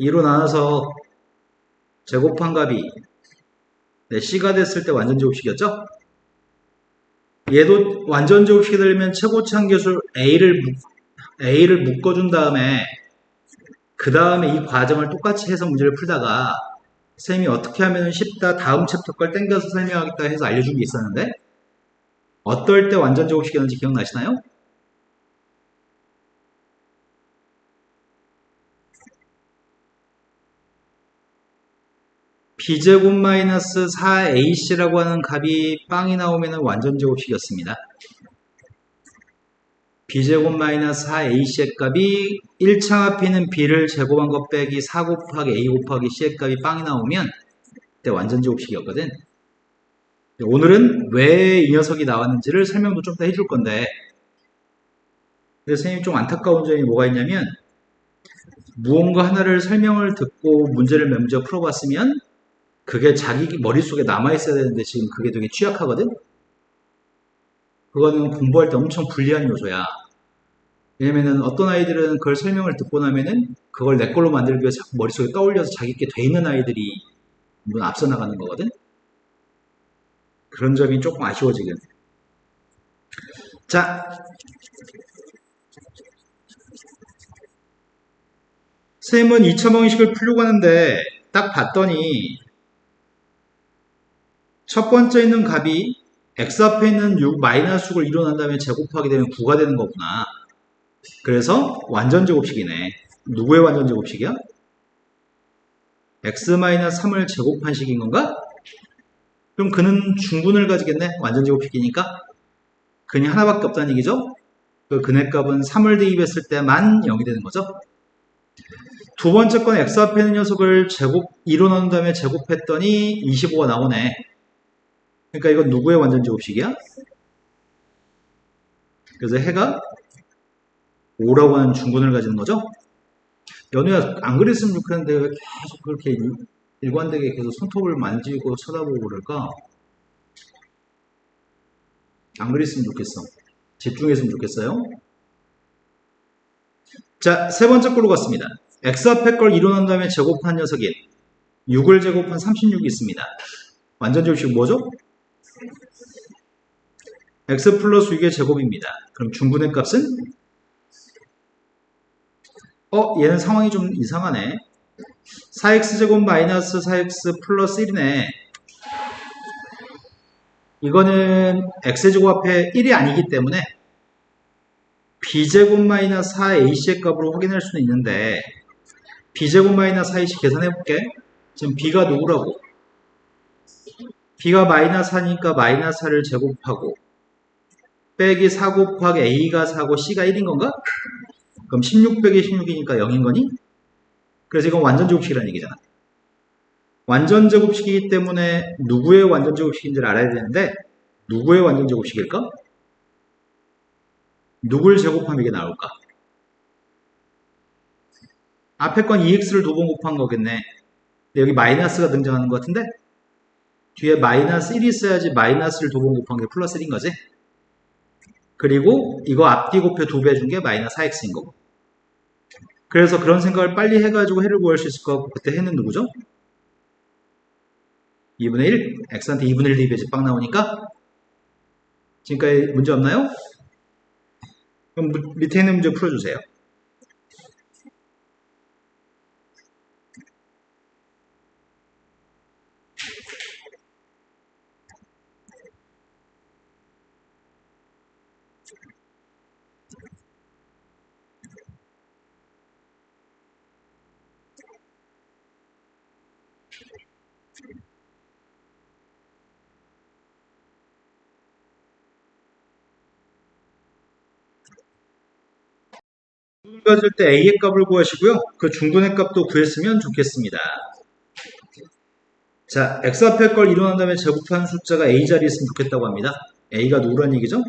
2로 나눠서 제곱한 값이 c가 됐을 때 완전 제곱식이었죠? 얘도 완전 제곱식이 되려면 최고치 한계수 A를 묶어준 다음에 그 다음에 이 과정을 똑같이 해서 문제를 풀다가 쌤이 어떻게 하면 쉽다 다음 챕터 걸 땡겨서 설명하겠다 해서 알려준 게 있었는데 어떨 때 완전 제곱식이었는지 기억나시나요? b제곱 마이너스 4ac라고 하는 값이 빵이 나오면 완전 제곱식이었습니다. b제곱 마이너스 4ac의 값이 1창 앞에 있는 b를 제곱한 것 빼기 4 곱하기 a 곱하기 c의 값이 빵이 나오면 그때 완전 제곱식이었거든. 오늘은 왜 이 녀석이 나왔는지를 설명도 좀 더 해줄 건데 선생님이 좀 안타까운 점이 뭐가 있냐면 무언가 하나를 설명을 듣고 문제를 몇 문제 풀어봤으면 그게 자기 머릿속에 남아있어야 되는데 지금 그게 되게 취약하거든? 그거는 공부할 때 엄청 불리한 요소야. 왜냐면은 어떤 아이들은 그걸 설명을 듣고 나면은 그걸 내 걸로 만들기 위해서 자꾸 머릿속에 떠올려서 자기께 돼 있는 아이들이 물론 앞서 나가는 거거든? 그런 점이 조금 아쉬워 지금. 자, 쌤은 2차 방식을 풀려고 하는데 딱 봤더니 첫 번째 있는 값이 x 앞에 있는 6 마이너스 6을 이뤄낸 다음에 제곱하게 되면 9가 되는 거구나. 그래서 완전 제곱식이네. 누구의 완전 제곱식이야? x 마이너스 3을 제곱한 식인 건가? 그럼 그는 중분을 가지겠네. 완전 제곱식이니까. 근이 하나밖에 없다는 얘기죠. 그 근의 값은 3을 대입했을 때만 0이 되는 거죠. 두 번째 건 x 앞에 있는 녀석을 2로 넣은 다음에 제곱했더니 25가 나오네. 그러니까 이건 누구의 완전 제곱식이야? 그래서 해가 5라고 하는 중근을 가지는 거죠. 연우야 안 그랬으면 좋겠는데 왜 계속 그렇게 일관되게 계속 손톱을 만지고 쳐다보고 그럴까? 안 그랬으면 좋겠어. 집중했으면 좋겠어요. 자, 세 번째 걸로 갔습니다. x 앞에 걸 이뤄낸 다음에 제곱한 녀석인 6을 제곱한 36이 있습니다. 완전 제곱식 뭐죠? x 플러스 6의 제곱입니다. 그럼 중분의 값은? 얘는 상황이 좀 이상하네. 4x제곱 마이너스 4x 플러스 1이네. 이거는 x제곱 앞에 1이 아니기 때문에 b제곱 마이너스 4ac의 값으로 확인할 수는 있는데 b제곱 마이너스 4ac 계산해볼게. 지금 b가 누구라고? b가 마이너스 4니까 마이너스 4를 제곱하고 빼기 4 곱하기 a가 4고 c가 1인 건가? 그럼 16 빼기 16이니까 0인 거니? 그래서 이건 완전 제곱식이라는 얘기잖아. 완전 제곱식이기 때문에 누구의 완전 제곱식인지를 알아야 되는데 누구의 완전 제곱식일까? 누굴 제곱하면 이게 나올까? 앞에 건 2x를 두 번 곱한 거겠네. 여기 마이너스가 등장하는 것 같은데 뒤에 마이너스 1이 있어야지 마이너스를 두 번 곱한 게 플러스 1인 거지. 그리고 이거 앞뒤 곱해 2배 준 게 마이너스 4x인 거고. 그래서 그런 생각을 빨리 해가지고 해를 구할 수 있을 것 같고 그때 해는 누구죠? 2분의 1? x한테 2분의 1 대입해야지 빵 나오니까 지금까지 문제 없나요? 그럼 밑에 있는 문제 풀어주세요. 중분 가질 때 a의 값을 구하시고요. 그 중분의 값도 구했으면 좋겠습니다. 자, x 앞에 걸 이뤄낸 다음에 제곱한 숫자가 a 자리에 있으면 좋겠다고 합니다. a가 누구란 얘기죠?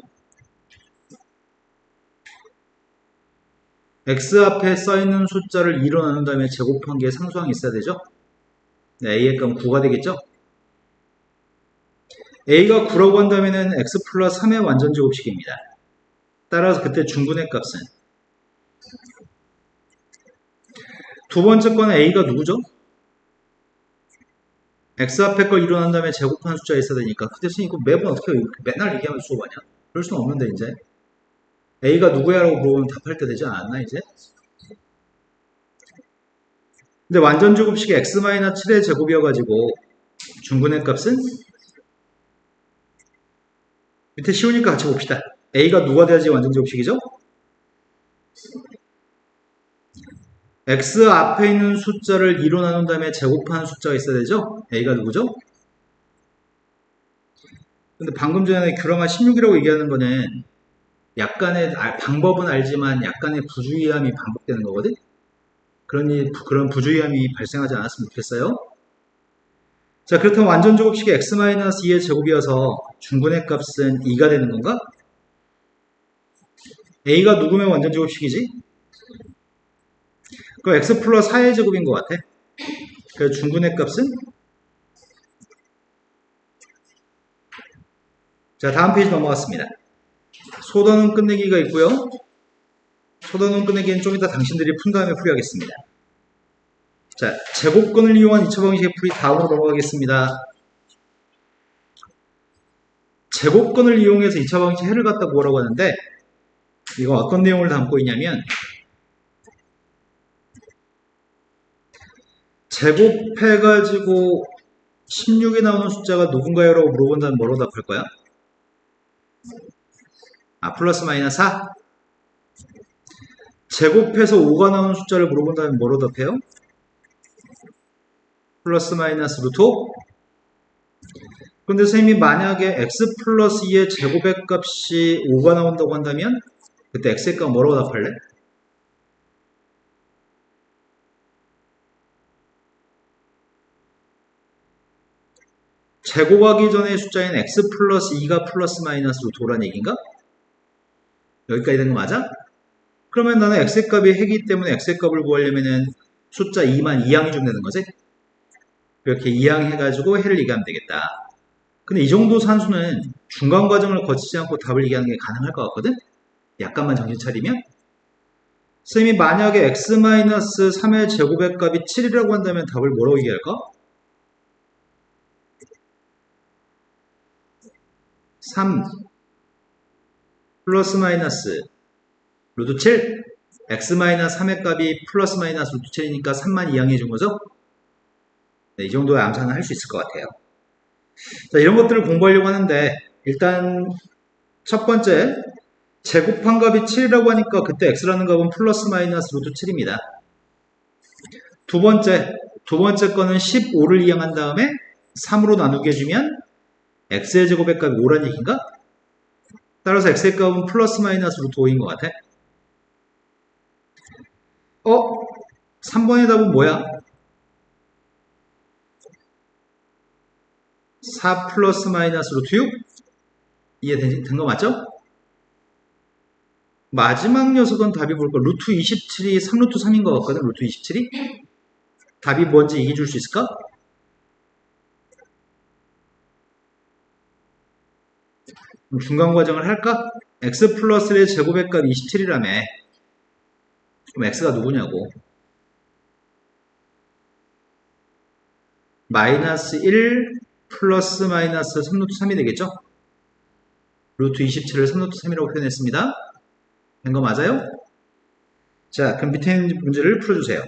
x 앞에 써있는 숫자를 2로 나눈 다음에 제곱한 게 상수항이 있어야 되죠? 네, a의 값은 9가 되겠죠? a가 9라고 한다면 x 플러스 3의 완전 제곱식입니다. 따라서 그때 중분의 값은 두 번째 거는 a가 누구죠? x 앞에 걸 2로 나눈 다음에 제곱한 숫자가 있어야 되니까 그때 이거 매번 어떻게 맨날 얘기하면 수업하냐? 그럴 수는 없는데 이제 a가 누구야 라고 물어보면 답할 때 되지 않았나 이제? 근데 완전 제곱식이 x-7의 제곱이어가지고 중분의 값은 밑에 쉬우니까 같이 봅시다. a가 누가 돼야지 완전 제곱식이죠? x 앞에 있는 숫자를 2로 나눈 다음에 제곱한 숫자가 있어야 되죠? a가 누구죠? 근데 방금 전에 규랑아 16이라고 얘기하는 거는 약간의 방법은 알지만 약간의 부주의함이 반복되는 거거든? 그런 부주의함이 발생하지 않았으면 좋겠어요. 자, 그렇다면 완전 제곱식이 x-2의 제곱이어서 중분의 값은 2가 되는 건가? a가 누구면 완전 제곱식이지? 그럼 x 플러스 4의 제곱인 것 같아. 그래서 중분의 값은? 자, 다음 페이지 넘어갔습니다. 소더는 끝내기가 있고요. 소더는 끝내기는 좀 이따 당신들이 푼 다음에 풀이하겠습니다. 자, 제곱근을 이용한 2차 방식의 풀이 다음으로 넘어가겠습니다. 제곱근을 이용해서 2차 방식 해를 갖다 구하라고 하는데 이거 어떤 내용을 담고 있냐면 제곱해가지고 16이 나오는 숫자가 누군가요? 라고 물어본다면 뭐로 답할 거야? 플러스 마이너스 4? 제곱해서 5가 나오는 숫자를 물어본다면 뭐로 답해요? 플러스 마이너스 루트 5? 근데 선생님이 만약에 x 플러스 2의 제곱의 값이 5가 나온다고 한다면 그때 x의 값 뭐라고 답할래? 제곱하기 전의 숫자인 x 플러스 2가 플러스 마이너스 루트 5라는 얘기인가? 여기까지 된 거 맞아? 그러면 나는 x의 값이 해기 때문에 x의 값을 구하려면은 숫자 2만 2항이 좀 되는 거지? 그렇게 2항 해가지고 해를 얘기하면 되겠다. 근데 이 정도 산수는 중간 과정을 거치지 않고 답을 얘기하는 게 가능할 것 같거든? 약간만 정신 차리면? 쌤이 만약에 x-3의 제곱의 값이 7이라고 한다면 답을 뭐라고 얘기할까? 3 플러스 마이너스 루트 7 x-3의 값이 플러스 마이너스 루트 7이니까 3만 이항해 준 거죠? 네, 이 정도의 암산은 할 수 있을 것 같아요. 자, 이런 것들을 공부하려고 하는데 일단 첫 번째 제곱한 값이 7이라고 하니까 그때 x라는 값은 플러스 마이너스 루트 7입니다. 두 번째 거는 15를 이항한 다음에 3으로 나누게 해주면 x의 제곱의 값이 5란 얘기인가? 따라서 x의 값은 플러스 마이너스 루트 5인 것 같아. 3번의 답은 뭐야? 4 플러스 마이너스 루트 6? 이해된 거 맞죠? 마지막 녀석은 답이 뭘까? 루트 27이 3루트 3인 것 같거든, 루트 27이? 답이 뭔지 얘기해 줄 수 있을까? 그럼 중간 과정을 할까? x 플러스의 제곱의 값 27이라며. 그럼 x가 누구냐고. 마이너스 1 플러스 마이너스 3루트 3이 되겠죠? 루트 27을 3루트 3이라고 표현했습니다. 된 거 맞아요? 자, 그럼 밑에 있는 문제를 풀어주세요.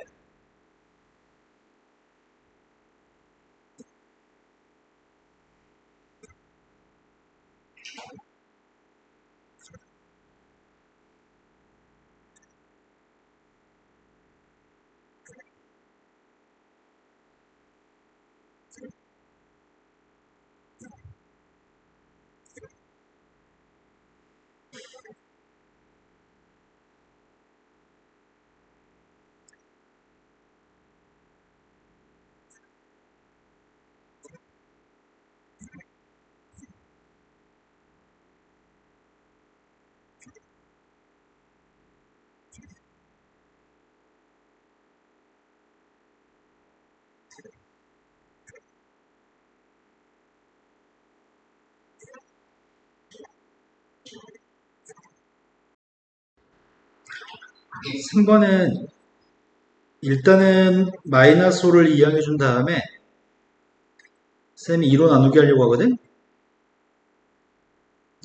3번은 일단은 마이너스 5를 이항해 준 다음에 쌤이 2로 나누기 하려고 하거든.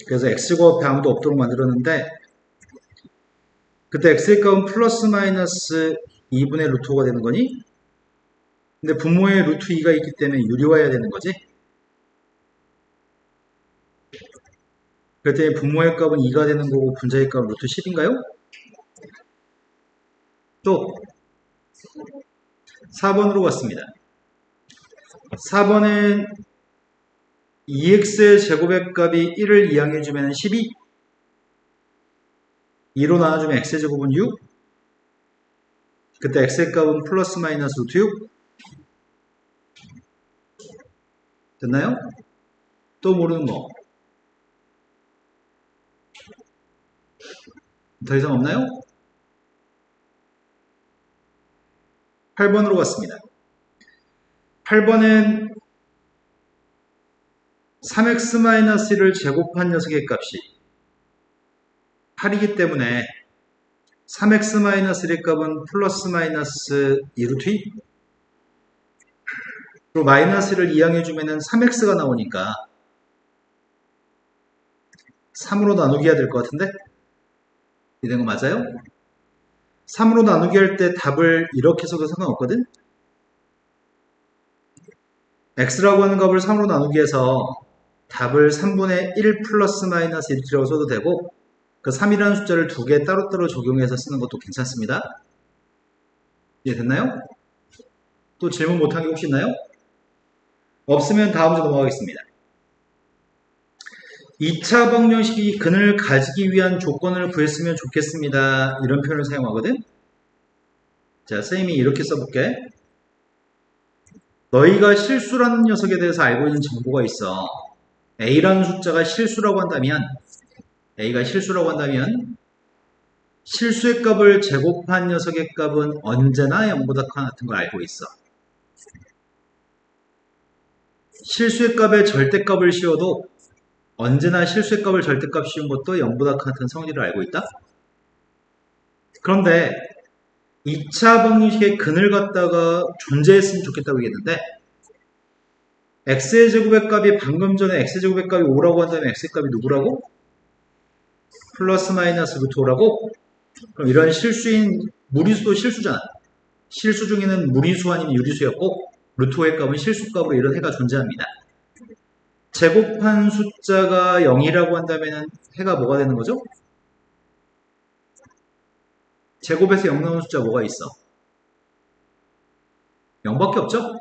그래서 x좌우앞에 아무도 없도록 만들었는데 그때 x의 값은 플러스 마이너스 2분의 루트 5가 되는 거니? 근데 분모에 루트 2가 있기 때문에 유리화해야 되는 거지. 그랬더니 분모의 값은 2가 되는 거고 분자의 값은 루트 10인가요? 또 4번으로 갔습니다. 4번은 2x의 제곱의 값이 1을 이항해주면 12, 2로 나눠주면 x의 제곱은 6, 그때 x의 값은 플러스 마이너스 루트 6 됐나요? 또 모르는 거 더 이상 없나요? 8번으로 갔습니다. 8번은 3x-1을 제곱한 녀석의 값이 8이기 때문에 3x-1의 값은 플러스 마이너스 2루트 2 그리고 마이너스를 이항해주면 3x가 나오니까 3으로 나누기 해야 될 것 같은데? 이런 거 맞아요? 3으로 나누기 할 때 답을 이렇게 써도 상관없거든? x라고 하는 값을 3으로 나누기 해서 답을 3분의 1 플러스 마이너스 1이라고 써도 되고 그 3이라는 숫자를 두 개 따로따로 적용해서 쓰는 것도 괜찮습니다. 이해됐나요? 또 질문 못한 게 혹시 있나요? 없으면 다음 문제 넘어가겠습니다. 2차 방정식이 근을 가지기 위한 조건을 구했으면 좋겠습니다. 이런 표현을 사용하거든. 자, 선생님이 이렇게 써볼게. 너희가 실수라는 녀석에 대해서 알고 있는 정보가 있어. A라는 숫자가 실수라고 한다면 A가 실수라고 한다면 실수의 값을 제곱한 녀석의 값은 언제나 0보다 같은 걸 알고 있어. 실수의 값에 절대값을 씌워도 언제나 실수의 값을 절대값 씌운 것도 0보다 같은 성질을 알고 있다. 그런데 2차 방정식의 근을 갖다가 존재했으면 좋겠다고 얘기했는데 x의 제곱의 값이 방금 전에 x의 제곱의 값이 5라고 한다면 x의 값이 누구라고? 플러스 마이너스 루트 5라고? 그럼 이런 실수인 무리수도 실수잖아. 실수 중에는 무리수 아니면 유리수였고 루트 5의 값은 실수값으로 이런 해가 존재합니다. 제곱한 숫자가 0이라고 한다면 해가 뭐가 되는 거죠? 제곱에서 0 나오는 숫자 뭐가 있어? 0밖에 없죠?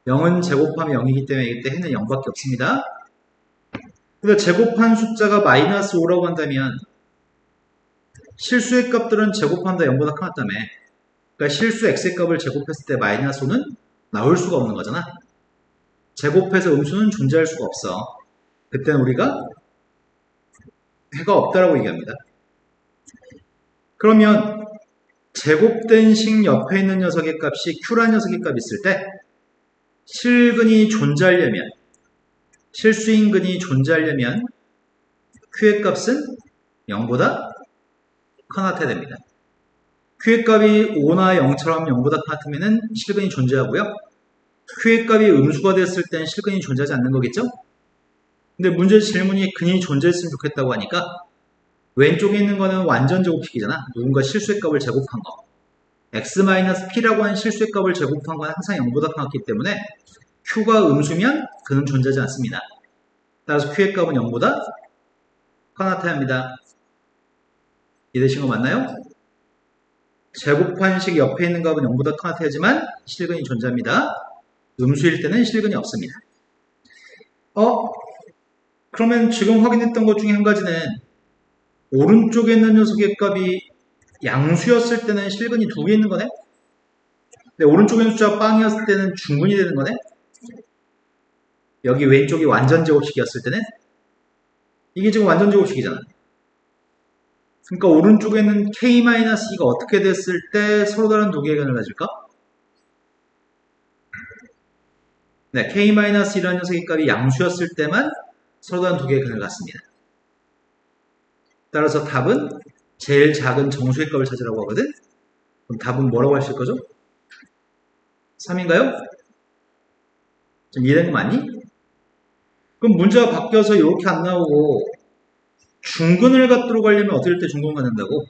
0은 제곱하면 0이기 때문에 이때 해는 0밖에 없습니다. 근데 제곱한 숫자가 마이너스 5라고 한다면 실수의 값들은 제곱한다 0보다 크다며. 그러니까 실수 x의 값을 제곱했을 때 마이너스 5는 나올 수가 없는 거잖아. 제곱해서 음수는 존재할 수가 없어. 그때는 우리가 해가 없다라고 얘기합니다. 그러면 제곱된 식 옆에 있는 녀석의 값이 q라는 녀석의 값이 있을 때 실근이 존재하려면 실수인 근이 존재하려면 q의 값은 0보다 커나타야 됩니다. q의 값이 5나 0처럼 0보다 같으면 실근이 존재하고요. q의 값이 음수가 됐을 땐 실근이 존재하지 않는 거겠죠? 근데 문제 질문이 근이 존재했으면 좋겠다고 하니까 왼쪽에 있는 거는 완전 제곱식이잖아. 누군가 실수의 값을 제곱한 거. x-p라고 하는 실수의 값을 제곱한 건 항상 0보다 같기 때문에 q가 음수면 그는 존재하지 않습니다. 따라서 q의 값은 0보다 커나타야 합니다. 이해되신 거 맞나요? 제곱한 식 옆에 있는 값은 0보다 커나타야지만 실근이 존재합니다. 음수일 때는 실근이 없습니다. 그러면 지금 확인했던 것 중에 한 가지는 오른쪽에 있는 녀석의 값이 양수였을 때는 실근이 두 개 있는 거네? 근데 오른쪽에 있는 숫자가 빵이었을 때는 중근이 되는 거네? 여기 왼쪽이 완전 제곱식이었을 때는? 이게 지금 완전 제곱식이잖아. 그러니까 오른쪽에 있는 k-2가 어떻게 됐을 때 서로 다른 두 개의 근을 가질까? 네, k-1이라는 녀석의 값이 양수였을 때만 서로 다른 두 개의 근을 갖습니다. 따라서 답은 제일 작은 정수의 값을 찾으라고 하거든? 그럼 답은 뭐라고 하실 거죠? 3인가요? 좀 이해된 거 맞니? 그럼 문제가 바뀌어서 이렇게 안 나오고 중근을 갖도록 하려면 어떻게 할 때 중근을 갖는다고?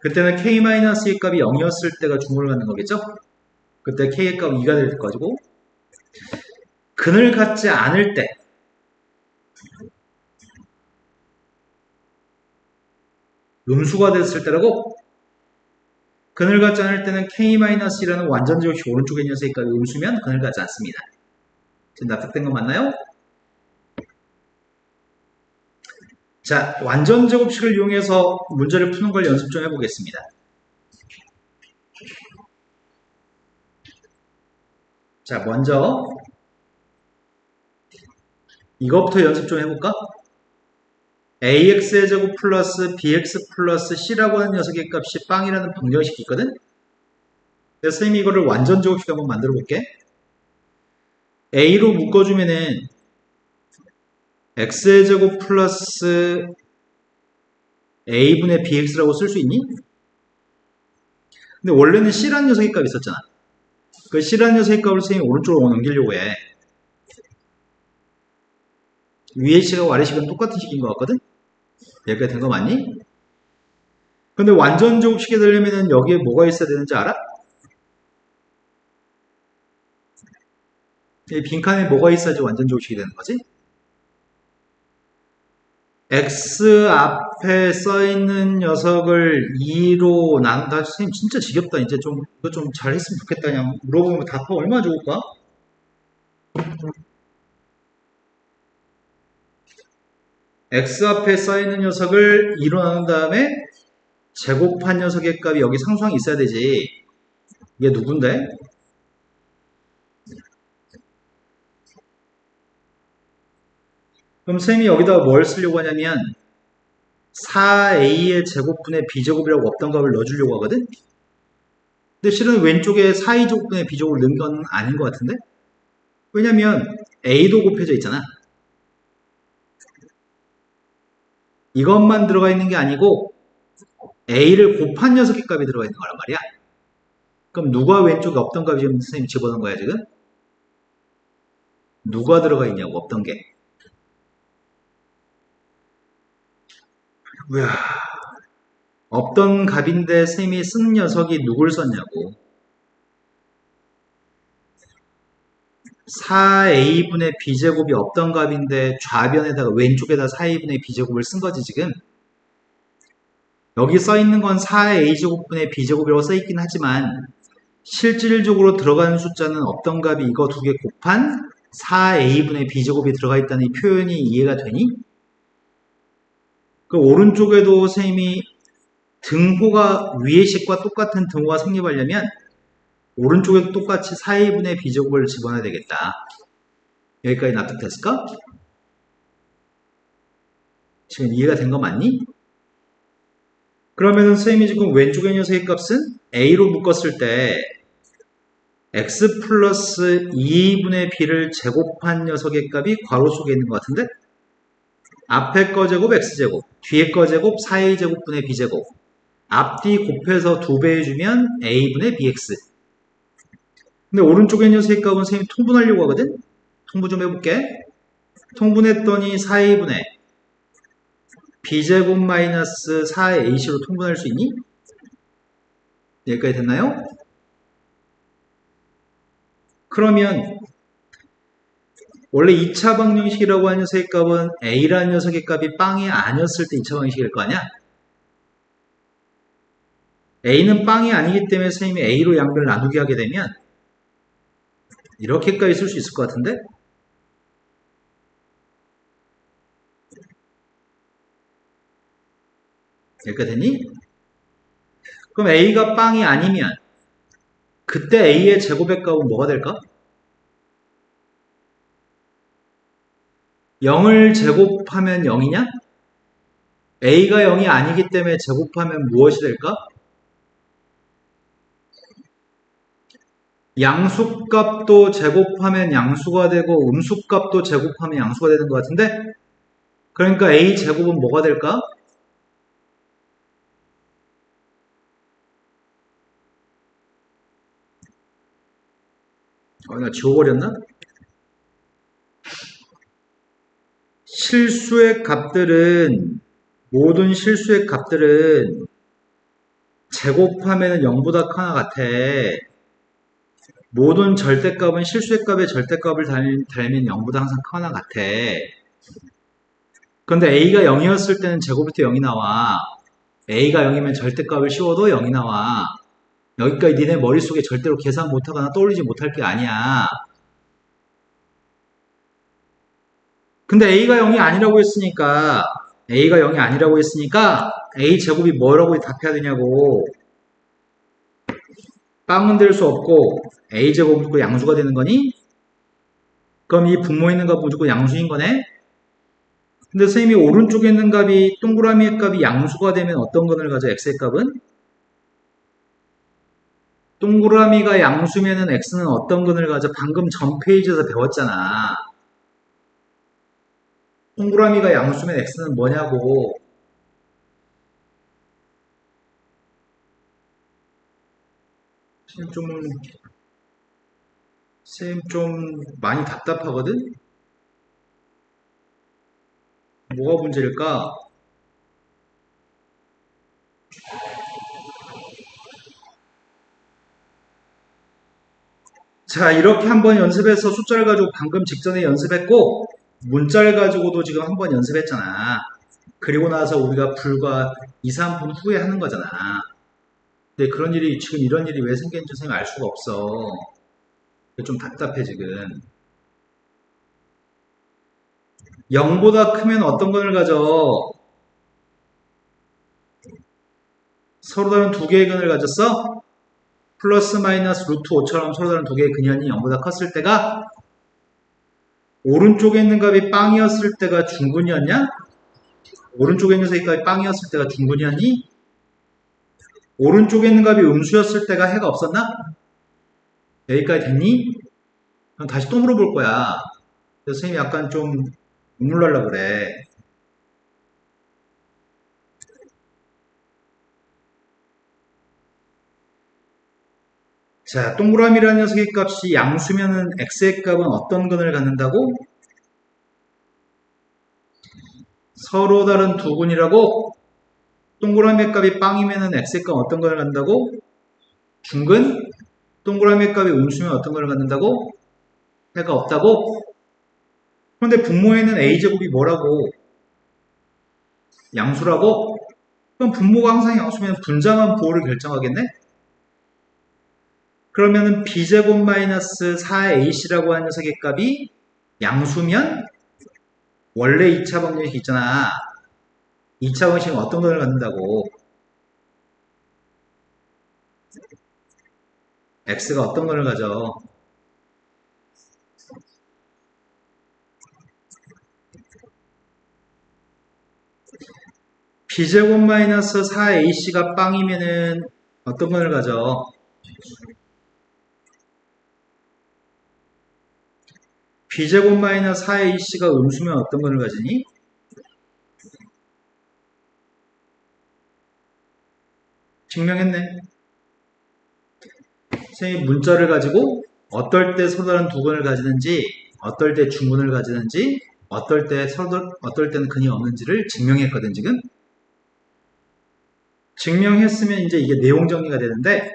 그때는 k-의 값이 0이었을 때가 중근을 갖는 거겠죠? 그때 k의 값 2가 될 거고 근을 갖지 않을 때 음수가 됐을 때라고? 근을 갖지 않을 때는 k-1라는 완전 제곱식 오른쪽에 있는 녀석의 값이 음수면 근을 갖지 않습니다. 지금 납득된 거 맞나요? 자, 완전 제곱식을 이용해서 문제를 푸는 걸 연습 좀 해보겠습니다. 자, 먼저 이것부터 연습 좀 해볼까? ax의 제곱 플러스 bx 플러스 c라고 하는 녀석의 값이 빵이라는 방정식이 있거든? 그래서 선생님이 이거를 완전 제곱식 한번 만들어 볼게. a로 묶어주면은 x의 제곱 플러스 a분의 bx라고 쓸 수 있니? 근데 원래는 c라는 녀석의 값이 있었잖아. 그 c라는 녀석의 값을 선생님이 오른쪽으로 넘기려고 해. 위의 식하고 아래 식은 똑같은 식인 것 같거든? 여기까지 된 거 맞니? 근데 완전 제곱식이 되려면 여기에 뭐가 있어야 되는지 알아? 이 빈칸에 뭐가 있어야지 완전 제곱식이 되는 거지? x 앞에 써있는 녀석을 2로 나눈다. 선생님 진짜 지겹다. 이제 좀 이거 좀 잘했으면 좋겠다. 그냥 물어보면 답하면 얼마나 좋을까? x 앞에 써있는 녀석을 2로 나눈 다음에 제곱한 녀석의 값이 여기 상수항이 있어야 되지. 이게 누군데? 그럼 쌤이 여기다가 뭘 쓰려고 하냐면 4a의 제곱분의 b제곱이라고 없던 값을 넣어주려고 하거든? 근데 실은 왼쪽에 4a 제곱분의 b제곱을 넣은 건 아닌 것 같은데? 왜냐면 a도 곱해져 있잖아. 이것만 들어가 있는 게 아니고 a를 곱한 녀석의 값이 들어가 있는 거란 말이야. 그럼 누가 왼쪽에 없던 값이 지금 선생님 집어넣은 거야 지금? 누가 들어가 있냐고 없던 게. 우야, 없던 값인데 선생님이 쓴 녀석이 누굴 썼냐고. 4a분의 b제곱이 없던 값인데 좌변에다가 왼쪽에다 4a분의 b제곱을 쓴 거지 지금. 여기 써있는 건 4a제곱분의 b제곱이라고 써있긴 하지만 실질적으로 들어가는 숫자는 없던 값이 이거 두 개 곱한 4a분의 b제곱이 들어가 있다는 이 표현이 이해가 되니? 그 오른쪽에도 선생님이 등호가 위의 식과 똑같은 등호가 성립하려면 오른쪽에도 똑같이 4a분의 b제곱을 집어넣어야 되겠다. 여기까지 납득됐을까? 지금 이해가 된 거 맞니? 그러면은 선생님이 지금 왼쪽에 녀석의 값은 a로 묶었을 때 x 플러스 2분의 b를 제곱한 녀석의 값이 괄호 속에 있는 것 같은데? 앞에 거 제곱 x제곱, 뒤에 거 제곱 4a제곱분의 b제곱, 앞뒤 곱해서 2배 해주면 a분의 bx. 근데 오른쪽에 녀석의 값은 선생님이 통분하려고 하거든? 통분 좀 해볼게. 통분했더니 4a분의 b제곱 마이너스 4ac로 통분할 수 있니? 여기까지 됐나요? 그러면 원래 2차 방정식이라고 하는 녀석의 값은 a라는 녀석의 값이 빵이 아니었을 때 2차 방정식일 거 아니야? a는 빵이 아니기 때문에 선생님이 a로 양변을 나누게 하게 되면 이렇게까지 쓸 수 있을 것 같은데? 여기까지 됐니? 그럼 a가 빵이 아니면 그때 a의 제곱의 값은 뭐가 될까? 0을 제곱하면 0이냐? a가 0이 아니기 때문에 제곱하면 무엇이 될까? 양수값도 제곱하면 양수가 되고 음수값도 제곱하면 양수가 되는 것 같은데, 그러니까 a 제곱은 뭐가 될까? 나 지워버렸나? 실수의 값들은, 모든 실수의 값들은 제곱하면 0보다 하나 같아. 모든 절대값은 실수의 값에 절대값을 달면 0보다 항상 하나 같아. 그런데 a가 0이었을 때는 제곱부터 0이 나와. a가 0이면 절대값을 씌워도 0이 나와. 여기까지 니네 머릿속에 절대로 계산 못하거나 떠올리지 못할 게 아니야. 근데 a가 0이 아니라고 했으니까 a가 0이 아니라고 했으니까 a 제곱이 뭐라고 답해야 되냐고. 빵은 될 수 없고 a 제곱은 무조건 양수가 되는 거니? 그럼 이 분모에 있는 값은 무조건 양수인 거네? 근데 선생님이 오른쪽에 있는 값이 동그라미의 값이 양수가 되면 어떤 건을 가져? x의 값은? 동그라미가 양수면은 x는 어떤 건을 가져? 방금 전 페이지에서 배웠잖아. 동그라미가 양수면 x는 뭐냐고. 쌤 좀 많이 답답하거든? 뭐가 문제일까? 자, 이렇게 한번 연습해서 숫자를 가지고 방금 직전에 연습했고, 문자를 가지고도 지금 한번 연습했잖아. 그리고 나서 우리가 불과 2, 3분 후에 하는 거잖아. 근데 그런 일이, 지금 이런 일이 왜 생겼는지 선생님 알 수가 없어. 좀 답답해, 지금. 0보다 크면 어떤 건을 가져? 서로 다른 두 개의 근을 가졌어? 플러스 마이너스 루트 5처럼 서로 다른 두 개의 근연이 0보다 컸을 때가 오른쪽에 있는 값이 빵이었을 때가 중근이었냐? 오른쪽에 있는 값이 빵이었을 때가 중근이었니? 오른쪽에 있는 값이 음수였을 때가 해가 없었나? 여기까지 됐니? 그럼 다시 또 물어볼 거야. 그래서 선생님이 약간 좀 눈물 날라 그래. 자, 동그라미라는 녀석의 값이 양수면은 x의 값은 어떤 근을 갖는다고? 서로 다른 두 근이라고? 동그라미 값이 빵이면은 x의 값은 어떤 근을 갖는다고? 중근? 동그라미 값이 음수면 어떤 근을 갖는다고? 해가 없다고? 그런데 분모에는 a제곱이 뭐라고? 양수라고? 그럼 분모가 항상 양수면 분자만 부호를 결정하겠네? 그러면은 b제곱 마이너스 4ac라고 하는 녀석의 값이 양수면 원래 2차 방정식 있잖아. 2차 방정식은 어떤 것을 갖는다고? x가 어떤 것을 가져? b제곱 마이너스 4ac가 빵이면은 어떤 것을 가져? b제곱 마이너스 4ac가 음수면 어떤 것을 가지니? 증명했네. 선생님 문자를 가지고 어떨 때 서로 다른 두 근을 가지는지, 어떨 때 중근을 가지는지, 어떨 때는 근이 없는지를 증명했거든, 지금. 증명했으면 이제 이게 내용 정리가 되는데,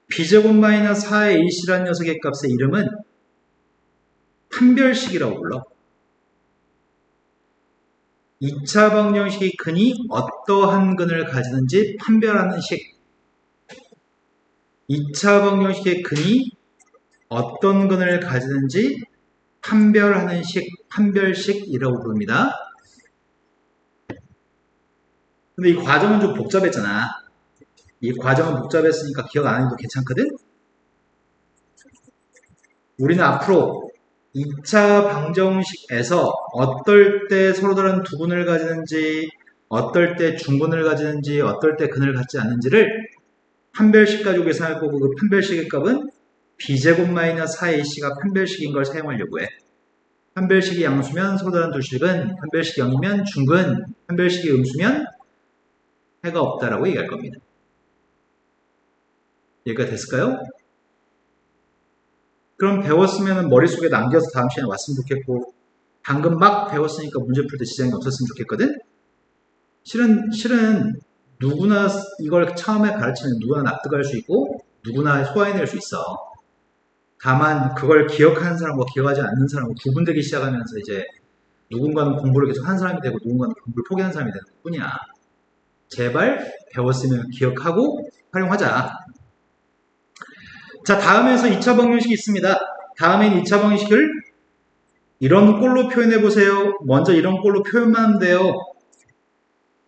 b제곱 마이너스 4ac라는 녀석의 값의 이름은 판별식이라고 불러. 2차 방정식의 근이 어떠한 근을 가지는지 판별하는 식. 2차 방정식의 근이 어떤 근을 가지는지 판별하는 식, 판별식이라고 부릅니다. 근데 이 과정은 좀 복잡했잖아. 이 과정은 복잡했으니까 기억 안 해도 괜찮거든? 우리는 앞으로 2차 방정식에서 어떨 때 서로 다른 두 근을 가지는지, 어떨 때 중근을 가지는지, 어떨 때 근을 갖지 않는지를 판별식 가지고 계산할 거고, 그 판별식의 값은 b제곱 마이너스 4ac가 판별식인 걸 사용하려고 해. 판별식이 양수면 서로 다른 두 식은, 판별식이 0이면 중근, 판별식이 음수면 해가 없다라고 얘기할 겁니다. 이해가 됐을까요? 그럼 배웠으면 머릿속에 남겨서 다음 시간에 왔으면 좋겠고, 방금 막 배웠으니까 문제 풀 때 지장이 없었으면 좋겠거든? 실은 누구나 이걸 처음에 가르치면 누구나 납득할 수 있고 누구나 소화해낼 수 있어. 다만 그걸 기억하는 사람과 기억하지 않는 사람과 구분되기 시작하면서 이제 누군가는 공부를 계속 한 사람이 되고 누군가는 공부를 포기한 사람이 되는 뿐이야. 제발 배웠으면 기억하고 활용하자. 자, 다음에서 2차 방정식이 있습니다. 다음엔 2차 방정식을 이런 꼴로 표현해 보세요. 먼저 이런 꼴로 표현만 하면 돼요.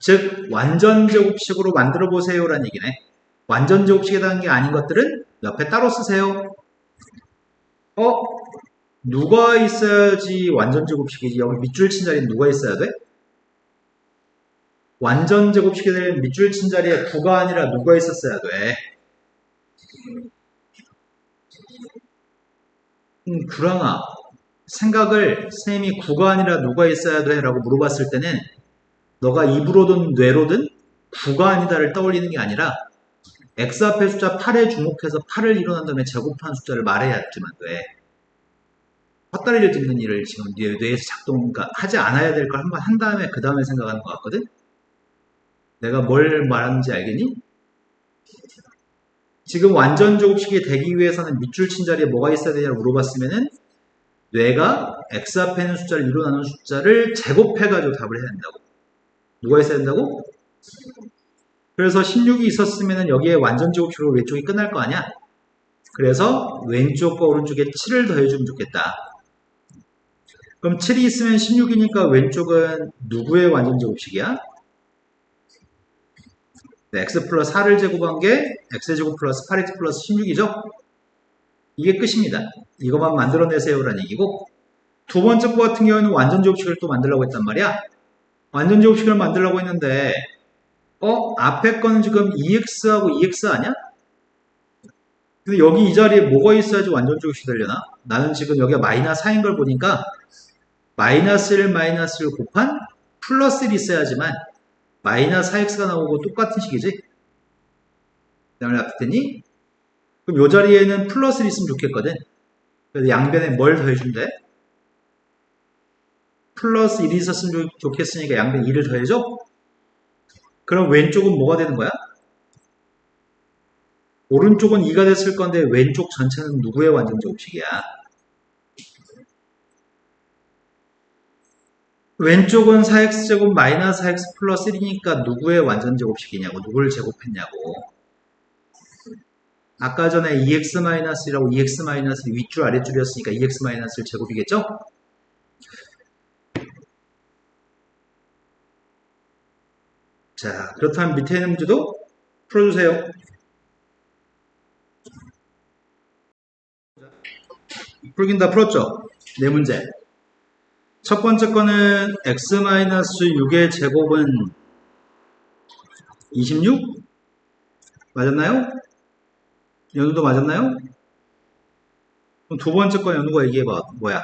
즉 완전제곱식으로 만들어 보세요 라는 얘기네. 완전제곱식에 해당하는 게 아닌 것들은 옆에 따로 쓰세요. 누가 있어야지 완전제곱식이지? 여기 밑줄 친 자리에 누가 있어야 돼? 완전제곱식이 될 밑줄 친 자리에 9가 아니라 누가 있었어야 돼? 구랑아, 생각을 선생님이 9가 아니라 누가 있어야 돼? 라고 물어봤을 때는 너가 입으로든 뇌로든 9가 아니다를 떠올리는 게 아니라 x 앞에 숫자 8에 주목해서 8을 일어난 다음에 제곱한 숫자를 말해야지만 돼. 헛다리를 짚는 일을 지금 뇌에서 그러니까 하지 않아야 될 걸 한번 한 다음에 그 다음에 생각하는 것 같거든? 내가 뭘 말하는지 알겠니? 지금 완전 제곱식이 되기 위해서는 밑줄 친 자리에 뭐가 있어야 되냐고 물어봤으면은 뇌가 x 앞에 있는 숫자를 일어나는 숫자를 제곱해가지고 답을 해야 된다고. 누가 있어야 된다고? 그래서 16이 있었으면 여기에 완전 제곱식으로 왼쪽이 끝날 거 아니야? 그래서 왼쪽과 오른쪽에 7을 더해주면 좋겠다. 그럼 7이 있으면 16이니까 왼쪽은 누구의 완전 제곱식이야? 네, x 플러스 4를 제곱한 게 x제곱 플러스 8x 플러스 16이죠? 이게 끝입니다. 이것만 만들어내세요라는 얘기고, 두 번째 거 같은 경우에는 완전 제곱식을 또 만들려고 했단 말이야. 완전 제곱식을 만들려고 했는데 앞에 거는 지금 2x하고 2x 아니야? 근데 여기 이 자리에 뭐가 있어야지 완전 제곱식이 되려나? 나는 지금 여기가 마이너스 4인 걸 보니까 마이너스 1 마이너스 1 곱한 플러스 1이 있어야지만 마이너스 4x가 나오고 똑같은 식이지? 그다음에 놨더니 그럼 이 자리에는 플러스 1이 있으면 좋겠거든. 그래서 양변에 뭘 더해주면 돼? 플러스 1이 있었으면 좋겠으니까 양변에 2를 더해줘? 그럼 왼쪽은 뭐가 되는 거야? 오른쪽은 2가 됐을 건데 왼쪽 전체는 누구의 완전 제곱식이야? 왼쪽은 4x제곱 마이너스 4x 플러스 1이니까 누구의 완전 제곱식이냐고, 누구를 제곱했냐고. 아까 전에 2x 마이너스 1하고 2x 마이너스 1 윗줄 아랫줄이었으니까 2x 마이너스 1 제곱이겠죠? 자, 그렇다면 밑에 있는 문제도 풀어주세요. 풀긴 다 풀었죠? 네 문제. 첫 번째 거는 x-6의 제곱은 26? 맞았나요? 연우도 맞았나요? 그럼 두 번째 거 연우가 얘기해봐. 뭐야?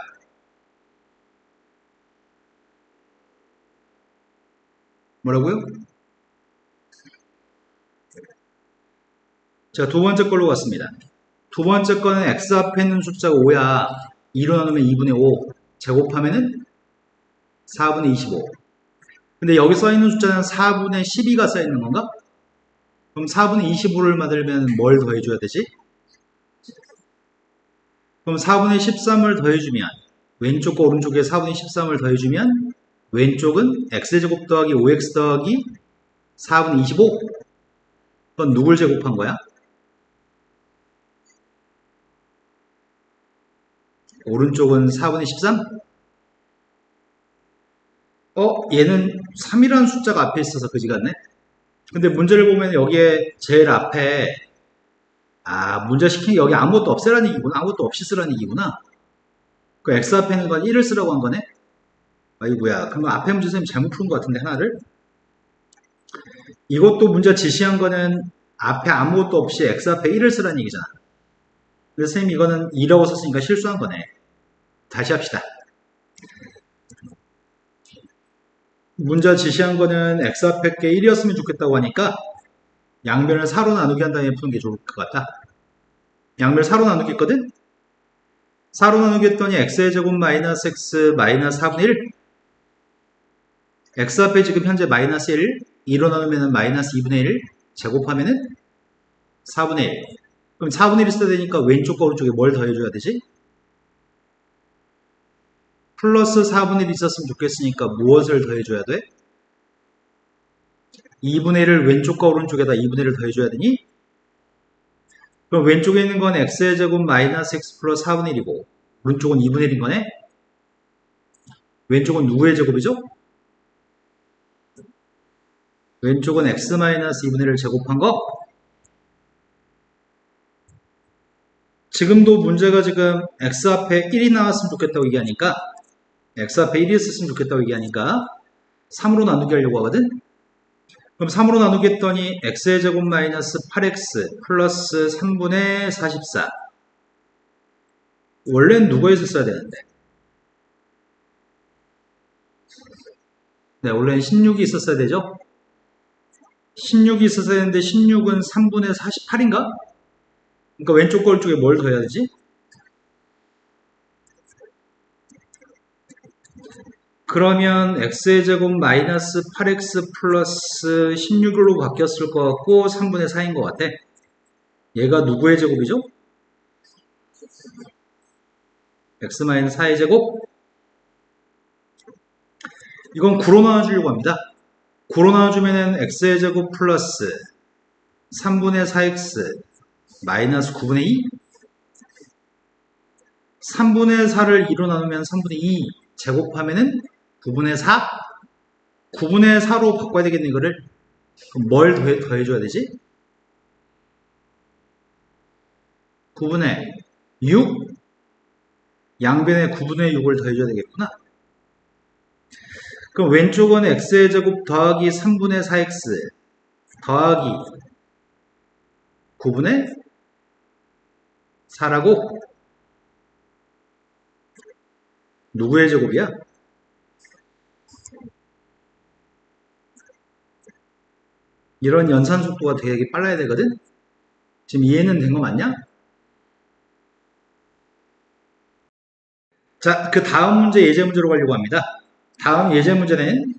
뭐라고요? 자, 두 번째 걸로 갔습니다. 두 번째 거는 x 앞에 있는 숫자가 5야. 2로 나누면 2분의 5. 제곱하면은 4분의 25. 근데 여기 써있는 숫자는 4분의 12가 써있는 건가? 그럼 4분의 25를 만들면 뭘 더해줘야 되지? 그럼 4분의 13을 더해주면 왼쪽과 오른쪽에 4분의 13을 더해주면 왼쪽은 x제곱 더하기 5x 더하기 4분의 25. 그건 누굴 제곱한 거야? 오른쪽은 4분의 13? 얘는 3이라는 숫자가 앞에 있어서 그지 같네? 근데 문제를 보면 여기에 제일 앞에 문제 시킨 게 여기 아무것도 없애라는 얘기구나. 아무것도 없이 쓰라는 얘기구나. 그 x 앞에 있는 건 1을 쓰라고 한 거네? 아이고야. 그럼 앞에 문제 선생님 잘못 푸는 것 같은데 하나를? 이것도 문제 지시한 거는 앞에 아무것도 없이 x 앞에 1을 쓰라는 얘기잖아. 근데 선생님 이거는 2라고 썼으니까 실수한 거네. 다시 합시다. 문자 지시한 거는 x 앞에 게 1이었으면 좋겠다고 하니까 양변을 4로 나누기 한 다음에 푸는 게 좋을 것 같다. 양변 4로 나누기 했거든? 4로 나누기 했더니 x의 제곱 마이너스 x 마이너스 4분의 1. x 앞에 지금 현재 마이너스 1, 2로 나누면 마이너스 2분의 1, 제곱하면은 4분의 1. 그럼 4분의 1이 써야 되니까 왼쪽과 오른쪽에 뭘 더해줘야 되지? 플러스 4분의 1이 있었으면 좋겠으니까 무엇을 더해줘야 돼? 2분의 1을 왼쪽과 오른쪽에다 2분의 1을 더해줘야 되니? 그럼 왼쪽에 있는 건 x의 제곱 마이너스 x 플러스 4분의 1이고 오른쪽은 2분의 1인 거네? 왼쪽은 누구의 제곱이죠? 왼쪽은 x 마이너스 2분의 1을 제곱한 거? 지금도 문제가 지금 x 앞에 1이 나왔으면 좋겠다고 얘기하니까 x 앞에 1이 있었으면 좋겠다고 얘기하니까 3으로 나누기 하려고 하거든? 그럼 3으로 나누기 했더니 x의 제곱 마이너스 8x 플러스 3분의 44. 원래는 누구에 있었어야 되는데? 네, 원래는 16이 있었어야 되죠? 16이 있었어야 되는데 16은 3분의 48인가? 그러니까 왼쪽 거 쪽에 뭘 더해야 되지? 그러면 x의 제곱 마이너스 8x 플러스 16으로 바뀌었을 것 같고 3분의 4인 것 같아. 얘가 누구의 제곱이죠? x 마이너스 4의 제곱? 이건 9로 나눠주려고 합니다. 9로 나눠주면 x의 제곱 플러스 3분의 4x 마이너스 9분의 2? 3분의 4를 2로 나누면 3분의 2 제곱하면은 9분의 4? 9분의 4로 바꿔야 되겠네, 이거를. 그럼 뭘 더해줘야 되지? 9분의 6? 양변에 9분의 6을 더해줘야 되겠구나. 그럼 왼쪽은 x의 제곱 더하기 3분의 4x 더하기 9분의 4라고? 누구의 제곱이야? 이런 연산 속도가 되게 빨라야 되거든? 지금 이해는 된 거 맞냐? 자, 그 다음 문제 예제 문제로 가려고 합니다. 다음 예제 문제는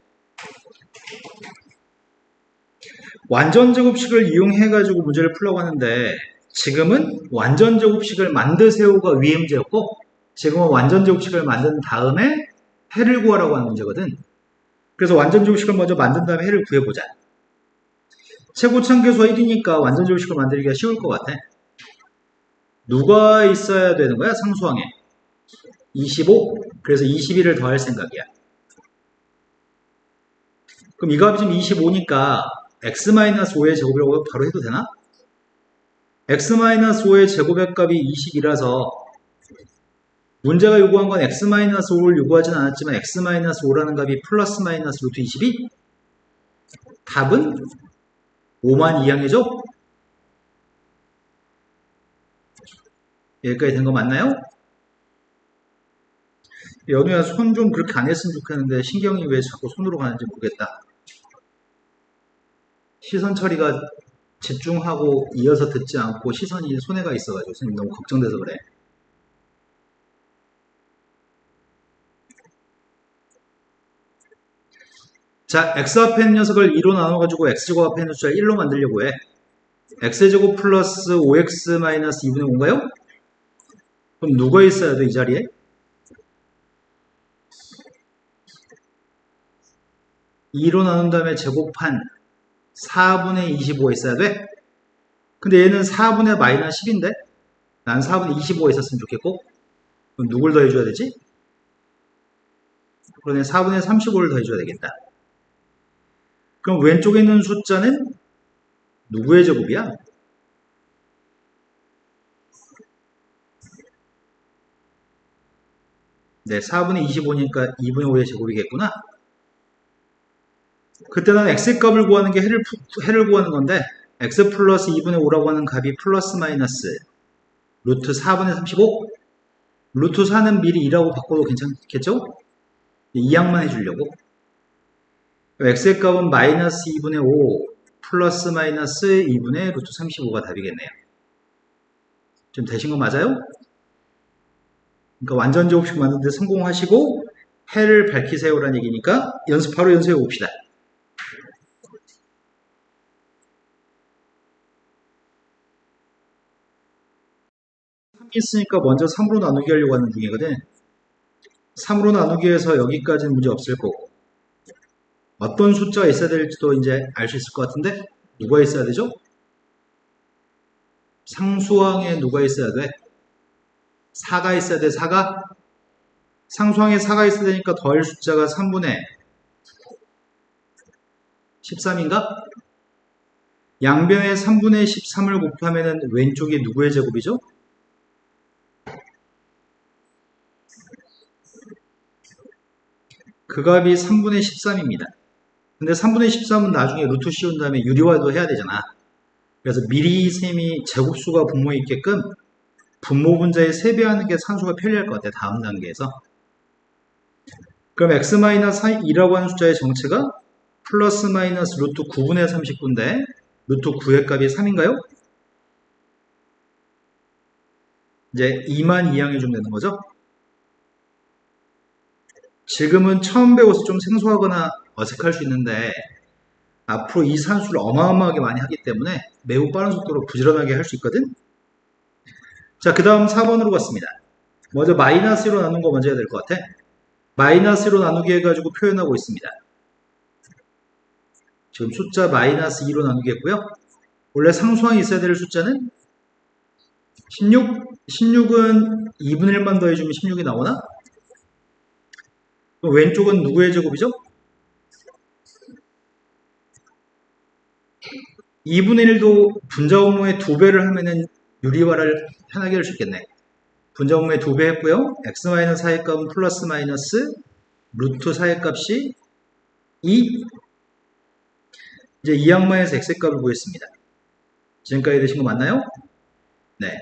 완전 제곱식을 이용해가지고 문제를 풀려고 하는데 지금은 완전 제곱식을 만드세요가 위의 문제였고 지금은 완전 제곱식을 만든 다음에 해를 구하라고 하는 문제거든. 그래서 완전 제곱식을 먼저 만든 다음에 해를 구해보자. 최고참계수가 1이니까 완전 제곱식을 만들기가 쉬울 것 같아. 누가 있어야 되는 거야? 상수항에 25. 그래서 21을 더할 생각이야. 그럼 이 값이 지금 25니까 x-5의 제곱이라고 바로 해도 되나? x-5의 제곱의 값이 20이라서 문제가 요구한 건 x-5를 요구하진 않았지만 x-5라는 값이 플러스 마이너스 루트 22? 답은 5만 2항이죠? 여기까지 된 거 맞나요? 연우야 손 좀 그렇게 안 했으면 좋겠는데 신경이 왜 자꾸 손으로 가는지 모르겠다. 시선 처리가 집중하고 이어서 듣지 않고 시선이 손에 가 있어가지고 선생님 너무 걱정돼서 그래. 자, x 앞에 있는 녀석을 2로 나눠가지고 x제곱 앞에 있는 숫자 1로 만들려고 해. x제곱 플러스 5x 마이너스 2분의 5인가요? 그럼 누가 있어야 돼, 이 자리에? 2로 나눈 다음에 제곱한 4분의 25가 있어야 돼? 근데 얘는 4분의 마이너스 10인데? 난 4분의 25가 있었으면 좋겠고 그럼 누굴 더해줘야 되지? 그러네 4분의 35를 더해줘야 되겠다. 그럼 왼쪽에 있는 숫자는 누구의 제곱이야? 네, 4분의 25니까 2분의 5의 제곱이겠구나. 그때 는 x값을 구하는 게 해를 구하는 건데 x 플러스 2분의 5라고 하는 값이 플러스 마이너스 루트 4분의 35. 루트 4는 미리 2라고 바꿔도 괜찮겠죠? 이항만 해주려고. x의 값은 마이너스 2분의 5 플러스 마이너스 2분의 루트 35가 답이겠네요. 좀 되신 거 맞아요? 그러니까 완전 제곱식 만드는데 성공하시고 해를 밝히세요라는 얘기니까 바로 연습해 봅시다. 3이 있으니까 먼저 3으로 나누기 하려고 하는 중이거든. 3으로 나누기 해서 여기까지는 문제 없을 거고 어떤 숫자가 있어야 될지도 이제 알 수 있을 것 같은데 누가 있어야 되죠? 상수항에 누가 있어야 돼? 4가 있어야 돼. 4가? 상수항에 4가 있어야 되니까 더할 숫자가 3분의 13인가? 양변에 3분의 13을 곱하면 왼쪽이 누구의 제곱이죠? 그 값이 3분의 13입니다. 근데 3분의 13은 나중에 루트 씌운 다음에 유리화도 해야 되잖아. 그래서 미리 셈이 제곱수가 분모에 있게끔 분모 분자에 세배하는 게 산수가 편리할 것 같아. 다음 단계에서. 그럼 x-2라고 하는 숫자의 정체가 플러스 마이너스 루트 9분의 39인데 루트 9의 값이 3인가요? 이제 2만 이항해주면 되는 거죠. 지금은 처음 배워서 좀 생소하거나 어색할 수 있는데 앞으로 이 산수를 어마어마하게 많이 하기 때문에 매우 빠른 속도로 부지런하게 할 수 있거든. 자, 그 다음 4번으로 갔습니다. 먼저 마이너스 1로 나눈 거 먼저 해야 될 것 같아. 마이너스 1로 나누기 해가지고 표현하고 있습니다. 지금 숫자 마이너스 2로 나누겠고요. 원래 상수항이 있어야 될 숫자는 16? 16은 2분의 1만 더해주면 16이 나오나? 그럼 왼쪽은 누구의 제곱이죠? 2분의 1도 분자분모의 2배를 하면은 유리화를 편하게 할 수 있겠네. 분자분모의 2배 했고요. x-4의 값은 플러스 마이너스 루트 4의 값이 2. 이제 2항마에서 x의 값을 구했습니다. 지금까지 되신 거 맞나요? 네.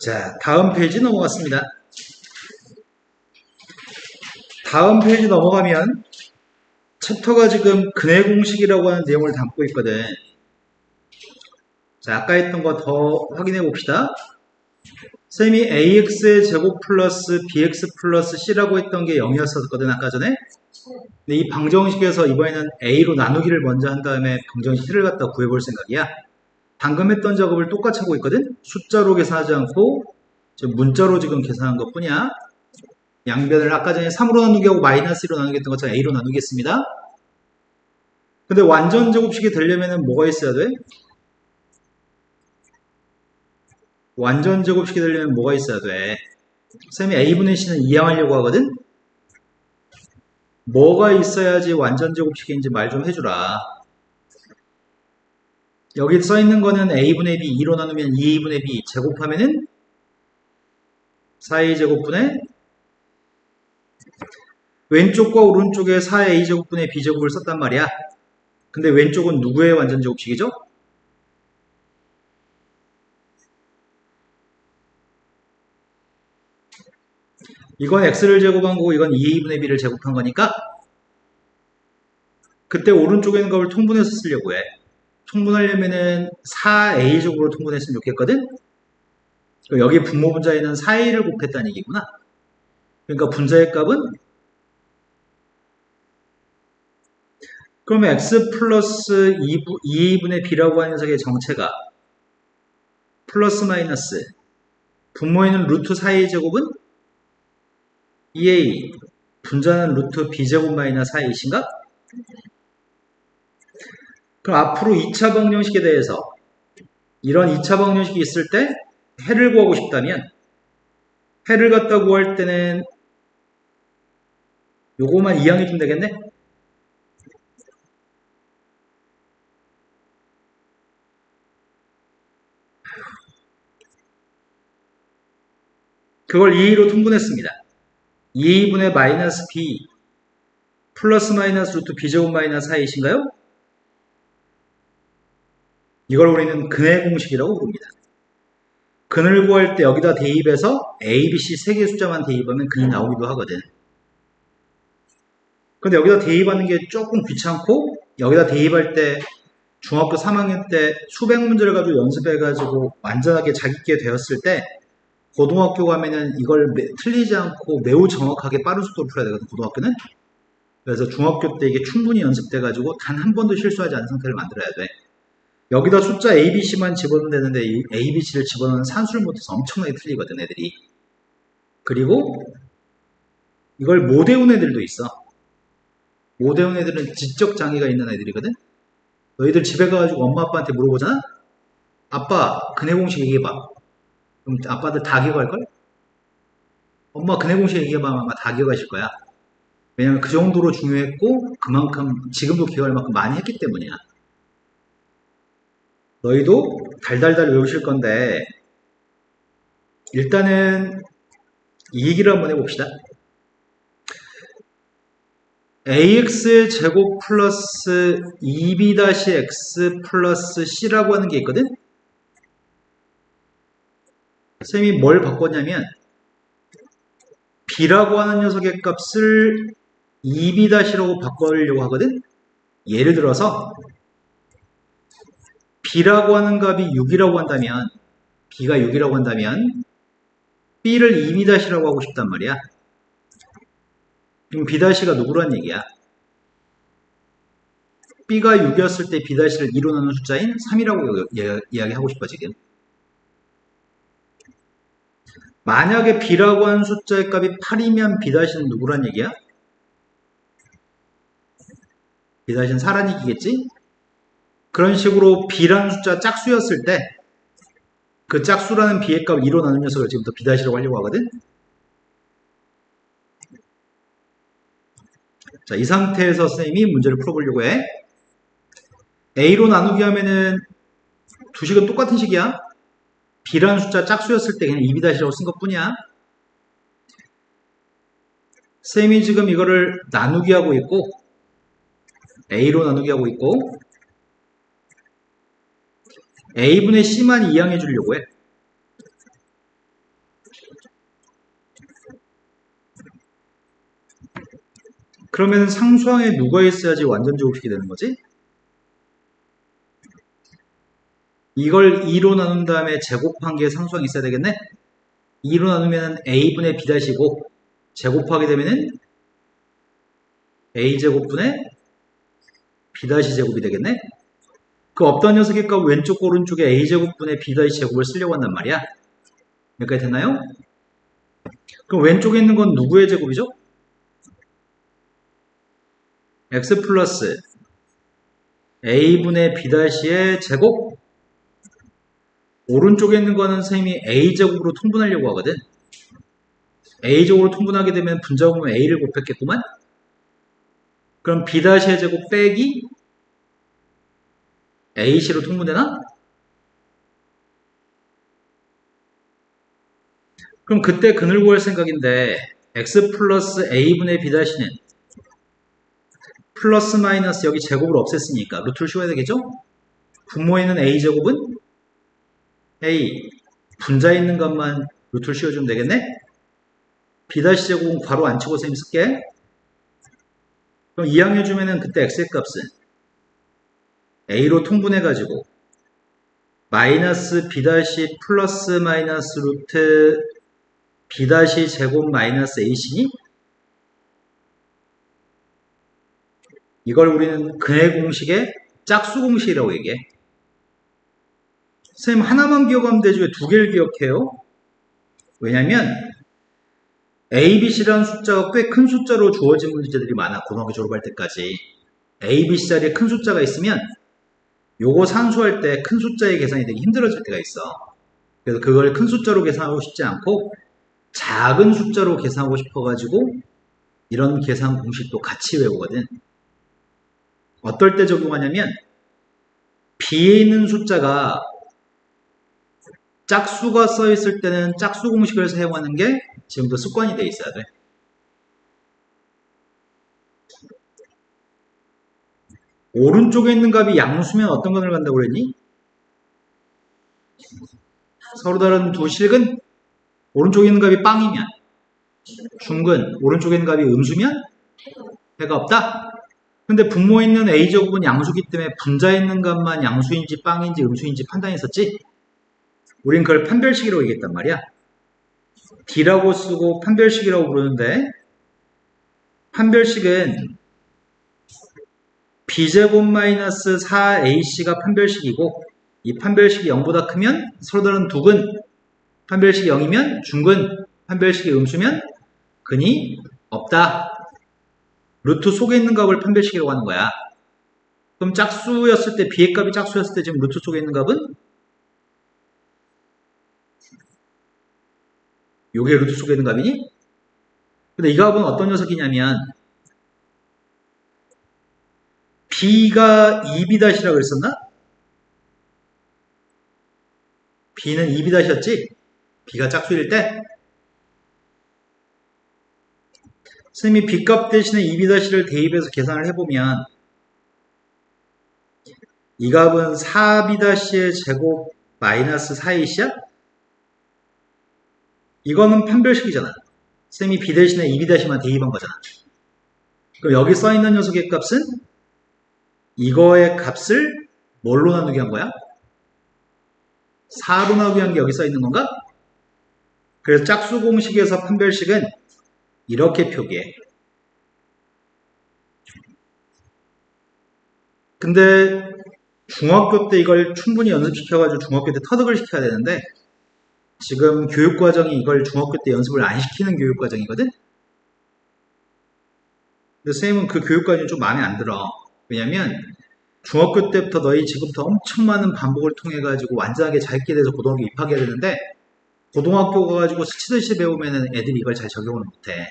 자, 다음 페이지 넘어갔습니다. 다음 페이지 넘어가면 챕터가 지금 근해 공식이라고 하는 내용을 담고 있거든. 자, 아까 했던 거 더 확인해 봅시다. 쌤이 ax의 제곱 플러스 bx 플러스 c라고 했던 게 0이었었거든, 아까 전에. 근데 이 방정식에서 이번에는 a로 나누기를 먼저 한 다음에 방정식 c를 갖다 구해볼 생각이야. 방금 했던 작업을 똑같이 하고 있거든. 숫자로 계산하지 않고 문자로 지금 계산한 것 뿐이야. 양변을 아까 전에 3으로 나누기하고 마이너스 1로 나누기 했던 것처럼 a로 나누겠습니다. 근데 완전 제곱식이 되려면 뭐가 있어야 돼? 완전 제곱식이 되려면 뭐가 있어야 돼? 쌤이 a분의 c는 이항하려고 하거든? 뭐가 있어야지 완전 제곱식인지 말 좀 해주라. 여기 써있는 거는 a분의 b 2로 나누면 2a분의 b 제곱하면은 4a 제곱분의 왼쪽과 오른쪽에 4a 제곱분의 b 제곱을 썼단 말이야. 근데 왼쪽은 누구의 완전 제곱식이죠? 이건 x를 제곱한 거고 이건 2a분의 b를 제곱한 거니까 그때 오른쪽에 있는 값을 통분해서 쓰려고 해. 통분하려면은 4a 제곱으로 통분했으면 좋겠거든? 여기 분모 분자에는 4a를 곱했다는 얘기구나. 그러니까 분자의 값은 그러면 x 플러스 2a분의 b라고 하는 녀석의 정체가 플러스 마이너스 분모에는 루트 4a 제곱은 2a 분자는 루트 b제곱 마이너스 4a인가? 그럼 앞으로 2차 방정식에 대해서 이런 2차 방정식이 있을 때 해를 구하고 싶다면 해를 갖다 구할 때는 요거만 이항해주면 되겠네? 그걸 2a로 통분했습니다. 2a분의 마이너스 b 플러스 마이너스 루트 b제곱 마이너스 4a인가요? 이걸 우리는 근해 공식이라고 부릅니다. 근을 구할 때 여기다 대입해서 A, B, C 세 개의 숫자만 대입하면 근이 나오기도 하거든. 근데 여기다 대입하는 게 조금 귀찮고 여기다 대입할 때 중학교 3학년 때 수백 문제를 가지고 연습해가지고 완전하게 자기께 되었을 때 고등학교 가면은 이걸 틀리지 않고 매우 정확하게 빠른 속도로 풀어야 되거든, 고등학교는. 그래서 중학교 때 이게 충분히 연습돼가지고 단 한 번도 실수하지 않은 상태를 만들어야 돼. 여기다 숫자 A, B, C만 집어넣으면 되는데 이 A, B, C를 집어넣는 산수를 못해서 엄청나게 틀리거든, 애들이. 그리고 이걸 못 외운 애들도 있어. 못 외운 애들은 지적 장애가 있는 애들이거든. 너희들 집에 가가지고 엄마 아빠한테 물어보잖아? 아빠, 근해공식 얘기해봐. 그럼 아빠들 다 기억할걸? 엄마 근해공식 얘기해봐. 아마 다 기억하실 거야. 왜냐면 그 정도로 중요했고 그만큼 지금도 기억할 만큼 많이 했기 때문이야. 너희도 달달달 외우실 건데 일단은 이 얘기를 한번 해봅시다. ax 제곱 플러스 2b-x 플러스 c라고 하는 게 있거든? 쌤이 뭘 바꿨냐면 b라고 하는 녀석의 값을 2b-라고 바꾸려고 하거든? 예를 들어서 b라고 하는 값이 6이라고 한다면 b가 6이라고 한다면 b를 2b-라고 하고 싶단 말이야. 그럼 b-가 누구란 얘기야? b가 6이었을 때 b-를 2로 나눈 숫자인 3이라고 이야기하고 싶어 지금. 만약에 b라고 하는 숫자의 값이 8이면 b-는 누구란 얘기야? b-는 4란 얘기겠지? 그런 식으로 b라는 숫자 짝수였을 때 그 짝수라는 b의 값 2로 나눈 녀석을 지금부터 b-라고 하려고 하거든? 자, 이 상태에서 선생님이 문제를 풀어보려고 해. a로 나누기 하면은 두 식은 똑같은 식이야. b라는 숫자 짝수였을 때 그냥 2b-라고 쓴 것 뿐이야. 쌤이 지금 이거를 나누기 하고 있고 a로 나누기 하고 있고 a분의 c만 이항해 주려고 해. 그러면 상수항에 누가 있어야지 완전 제곱식이 되는 거지? 이걸 2로 나눈 다음에 제곱한 게 상수항이 있어야 되겠네? 2로 나누면 a분의 b-고 제곱하게 되면은 a제곱분의 b-제곱이 되겠네? 그 없던 녀석의 값 왼쪽 오른쪽에 a제곱분의 b-제곱을 쓰려고 한단 말이야. 여기까지 됐나요? 그럼 왼쪽에 있는 건 누구의 제곱이죠? x 플러스 a분의 b-의 제곱. 오른쪽에 있는 거는 선생님이 a제곱으로 통분하려고 하거든. a제곱으로 통분하게 되면 분자구문 a를 곱했겠구만. 그럼 b-의 제곱 빼기 ac로 통분되나? 그럼 그때 근을 구할 생각인데 x 플러스 a분의 b-는 플러스 마이너스 여기 제곱을 없앴으니까 루트를 씌워야 되겠죠? 분모에 있는 a제곱은 a, 분자에 있는 것만 루트를 씌워주면 되겠네? b-제곱은 괄호 안 치고 선생님 쓸게. 그럼 이항해주면은 그때 x의 값은 a로 통분해가지고 마이너스 b- 플러스 마이너스 루트 b-제곱 마이너스 ac니? 이걸 우리는 근해 공식의 짝수 공식이라고 얘기해. 선생님 하나만 기억하면 되지 왜 두 개를 기억해요? 왜냐면 A, B, C라는 숫자가 꽤 큰 숫자로 주어진 문제들이 많아. 고등학교 졸업할 때까지. A, B, C 자리에 큰 숫자가 있으면 요거 산수할 때 큰 숫자의 계산이 되게 힘들어질 때가 있어. 그래서 그걸 큰 숫자로 계산하고 싶지 않고 작은 숫자로 계산하고 싶어가지고 이런 계산 공식도 같이 외우거든. 어떨 때 적용하냐면 B에 있는 숫자가 짝수가 써있을 때는 짝수 공식을 사용하는 게 지금도 습관이 돼 있어야 돼. 오른쪽에 있는 값이 양수면 어떤 거 들어간다고 그랬니? 서로 다른 두 식은 오른쪽에 있는 값이 빵이면, 중근 오른쪽에 있는 값이 음수면 해가 없다. 근데 분모에 있는 a제곱은 양수기 때문에 분자에 있는 값만 양수인지 빵인지 음수인지 판단했었지. 우린 그걸 판별식이라고 얘기했단 말이야. D라고 쓰고 판별식이라고 부르는데, 판별식은 b제곱 마이너스 4ac가 판별식이고, 이 판별식이 0보다 크면 서로 다른 두근, 판별식이 0이면 중근, 판별식이 음수면 근이 없다. 루트 속에 있는 값을 판별식이라고 하는 거야. 그럼 짝수였을 때, b의 값이 짝수였을 때 지금 루트 속에 있는 값은 요게 루트 속에 있는 값이니? 근데 이 값은 어떤 녀석이냐면 b가 2b'이라고 그랬었나? b는 2b'이었지? b가 짝수일 때 선생님이 b값 대신에 2b'를 대입해서 계산을 해보면 이 값은 4b'의 제곱 마이너스 4ac야? 이거는 판별식이잖아. 선생님이 b 대신에 2b'만 대입한 거잖아. 그럼 여기 써있는 녀석의 값은 이거의 값을 뭘로 나누게 한 거야? 4로 나누게 한 게 여기 써있는 건가? 그래서 짝수 공식에서 판별식은 이렇게 표기해. 근데 중학교 때 이걸 충분히 연습시켜가지고 중학교 때 터득을 시켜야 되는데 지금 교육과정이 이걸 중학교 때 연습을 안 시키는 교육과정이거든? 근데 선생님은 그 교육과정이 좀 마음에 안 들어. 왜냐면 중학교 때부터 너희 지금부터 엄청 많은 반복을 통해 가지고 완전하게 자기에 대해서 고등학교 입학해야 되는데 고등학교 가가지고 스치듯이 배우면은 애들이 이걸 잘 적용을 못해.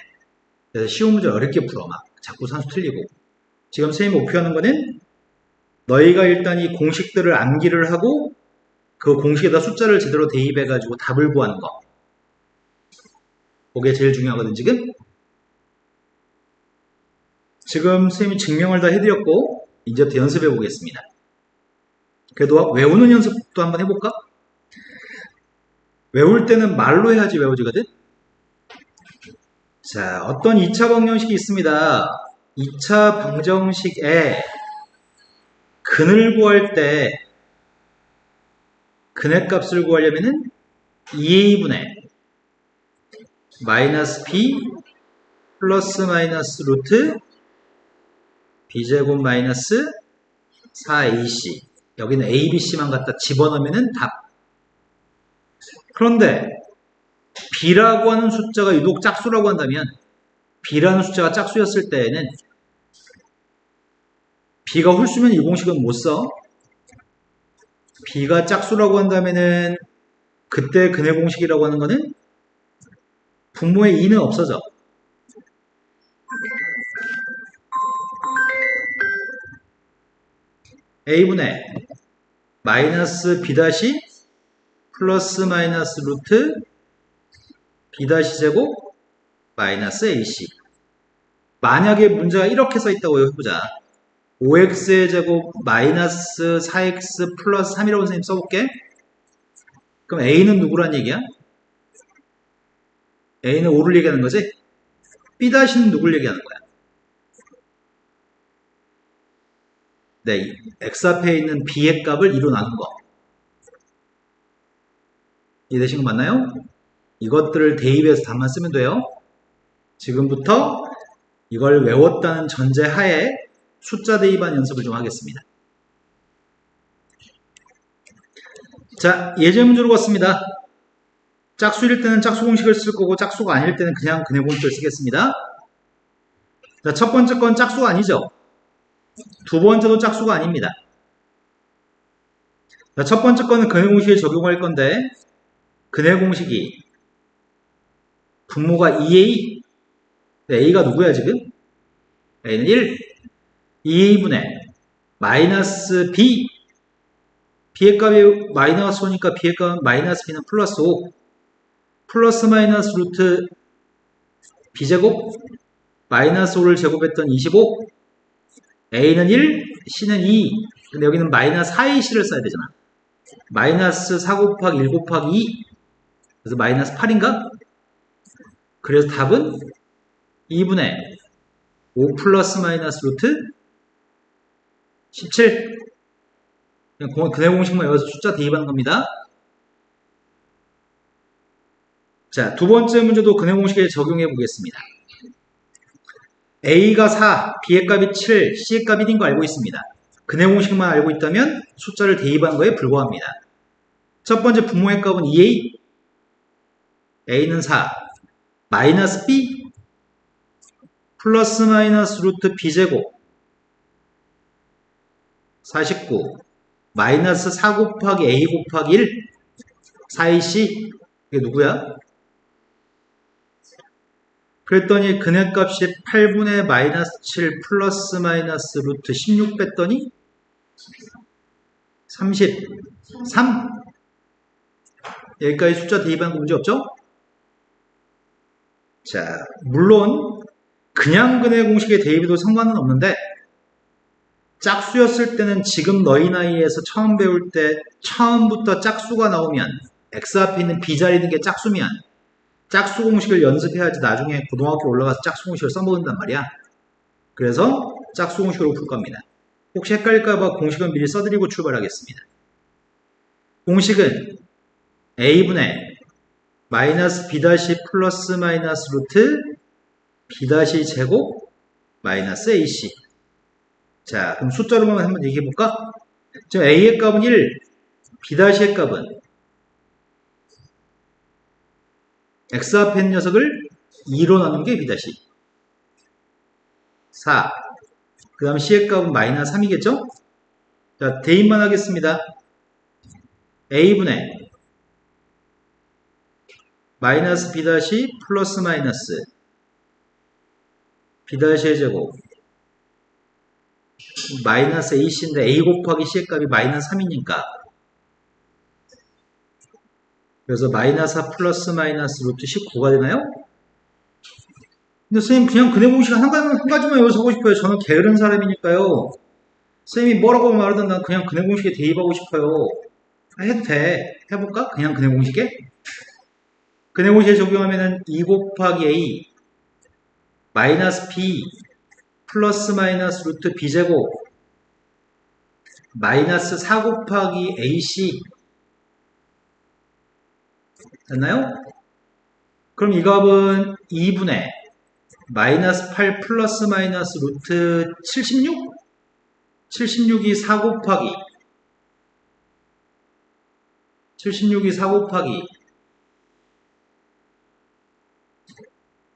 그래서 시험 문제 어렵게 풀어. 막 자꾸 산수 틀리고. 지금 선생님이 목표하는 거는 너희가 일단 이 공식들을 암기를 하고 그 공식에다 숫자를 제대로 대입해가지고 답을 구하는 거. 그게 제일 중요하거든, 지금. 지금 선생님이 증명을 다 해드렸고, 이제부터 연습해 보겠습니다. 그래도 외우는 연습도 한번 해볼까? 외울 때는 말로 해야지 외워지거든? 자, 어떤 2차 방정식이 있습니다. 2차 방정식에 근을 구할 때 근의 값을 구하려면은 2a분의 마이너스 b 플러스 마이너스 루트 b제곱 마이너스 4ac 여기는 a, b, c만 갖다 집어넣으면 답. 그런데 b라고 하는 숫자가 유독 짝수라고 한다면 b라는 숫자가 짝수였을 때에는 b가 홀수면 이 공식은 못 써. b가 짝수라고 한다면은 그때 근의 공식이라고 하는 거는 분모의 2는 없어져. a분의 마이너스 b 다시 플러스 마이너스 루트 b 다시 제곱 마이너스 ac. 만약에 문제가 이렇게 써있다고 해보자. 5x의 제곱 마이너스 4x 플러스 3이라고 선생님 써볼게. 그럼 a는 누구란 얘기야? a는 5를 얘기하는 거지? b-는 누굴 얘기하는 거야? 네, x 앞에 있는 b의 값을 2로 나눈 거. 이해되신 거 맞나요? 이것들을 대입해서 답만 쓰면 돼요. 지금부터 이걸 외웠다는 전제 하에 숫자 대입한 연습을 좀 하겠습니다. 자, 예제 문제로 봤습니다. 짝수일 때는 짝수 공식을 쓸 거고 짝수가 아닐 때는 그냥 근의 공식을 쓰겠습니다. 자, 첫 번째 건 짝수가 아니죠. 두 번째도 짝수가 아닙니다. 자, 첫 번째 거는 근의 공식에 적용할 건데 근의 공식이 분모가 2a 네, a가 누구야 지금? a는 1 2a분의 마이너스 b b의 값이 마이너스 5니까 b의 값은 마이너스 b는 플러스 5 플러스 마이너스 루트 b제곱 마이너스 5를 제곱했던 25 a는 1 c는 2 근데 여기는 마이너스 4ac를 써야 되잖아. 마이너스 4 곱하기 1 곱하기 2. 그래서 마이너스 8인가? 그래서 답은 2분의 5 플러스 마이너스 루트 17. 그냥 근해 공식만 여기서 숫자 대입하는 겁니다. 자, 두 번째 문제도 근해 공식에 적용해 보겠습니다. A가 4, B의 값이 7, C의 값이 1인 거 알고 있습니다. 근해 공식만 알고 있다면 숫자를 대입한 거에 불과합니다. 첫 번째 분모의 값은 2A, A는 4, 마이너스 B, 플러스 마이너스 루트 B제곱, 49, 마이너스 4 곱하기 A 곱하기 1, 4AC, 이게 누구야? 그랬더니 근해값이 8분의 마이너스 7 플러스 마이너스 루트 16 뺐더니 33. 여기까지 숫자 대입하는 거 문제 없죠? 자, 물론 그냥 근해 공식에 대입해도 상관은 없는데 짝수였을 때는 지금 너희 나이에서 처음 배울 때 처음부터 짝수가 나오면 x 앞에 있는 b자리에 있는 게 짝수면 짝수 공식을 연습해야지 나중에 고등학교 올라가서 짝수 공식을 써먹는단 말이야. 그래서 짝수 공식으로 풀 겁니다. 혹시 헷갈릴까봐 공식은 미리 써드리고 출발하겠습니다. 공식은 a분의 마이너스 b' 플러스 마이너스 루트 b' 제곱 마이너스 ac. 자, 그럼 숫자로만 한번 얘기해볼까? 지금 a의 값은 1, b'의 값은 x 앞에 있는 녀석을 2로 나눈 게 b'. 4. 그 다음 c의 값은 마이너스 3이겠죠? 자, 대입만 하겠습니다. a분의 마이너스 b' 플러스 마이너스 b'의 제곱 마이너스 ac인데 a 곱하기 c의 값이 마이너스 3이니까 그래서 마이너스 4 플러스 마이너스 루트 19가 되나요? 근데 선생님 그냥 근해 공식 한 가지만 여기서 하고 싶어요. 저는 게으른 사람이니까요. 선생님이 뭐라고 말하든 난 그냥 근해 공식에 대입하고 싶어요. 해도 돼. 해볼까? 그냥 근해 공식에? 근해 공식에 적용하면은 2 곱하기 a 마이너스 b 플러스 마이너스 루트 b제곱 마이너스 4 곱하기 ac 됐나요? 그럼 이 값은 2분의 마이너스 8 플러스 마이너스 루트 76? 76이 4 곱하기 76이 4 곱하기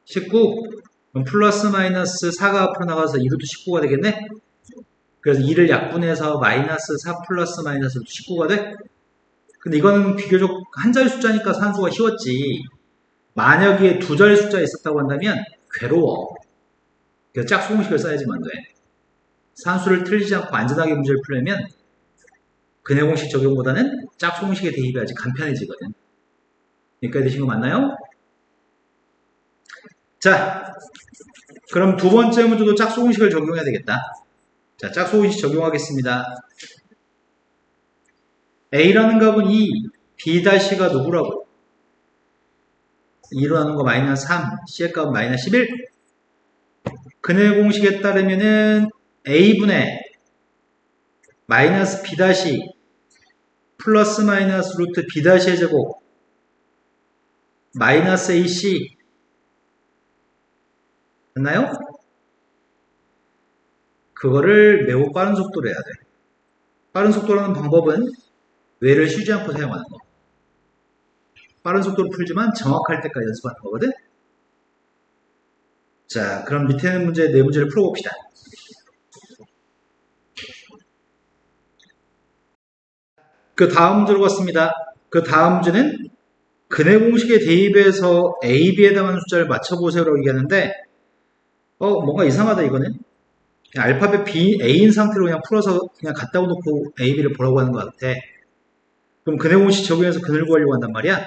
19. 그럼 플러스 마이너스 4가 앞으로 나가서 2루트 19가 되겠네? 그래서 2를 약분해서 마이너스 4 플러스 마이너스 루트 19가 돼? 근데 이거는 비교적 한 자리 숫자니까 산수가 쉬웠지. 만약에 두 자리 숫자가 있었다고 한다면 괴로워. 그래서 짝수 공식을 써야지만 돼. 산수를 틀리지 않고 안전하게 문제를 풀려면 근해 공식 적용보다는 짝수 공식에 대입해야지 간편해지거든. 여기까지 되신 거 맞나요? 자, 그럼 두 번째 문제도 짝수 공식을 적용해야 되겠다. 자, 짝수 공식 적용하겠습니다. A라는 값은 2, B-가 누구라고? 2로 하는 거 마이너스 3, C의 값은 마이너스 11. 근해 공식에 따르면은 A분의 마이너스 B- 플러스 마이너스 루트 B-의 제곱 마이너스 AC 됐나요? 그거를 매우 빠른 속도로 해야 돼. 빠른 속도라는 방법은 외를 쉬지 않고 사용하는 거. 빠른 속도로 풀지만 정확할 때까지 연습하는 거거든. 자, 그럼 밑에 있는 문제 네 문제를 풀어봅시다. 그 다음 문제로 갔습니다. 그 다음 문제는 근해 공식에 대입해서 A, B에 해당하는 숫자를 맞춰보세요라고 얘기하는데 뭔가 이상하다 이거는. 그냥 알파벳 B, A인 상태로 그냥 풀어서 그냥 갖다 놓고 A, B를 보라고 하는 것 같아. 그럼 근해 공식 적용해서 근을 구하려고 한단 말이야.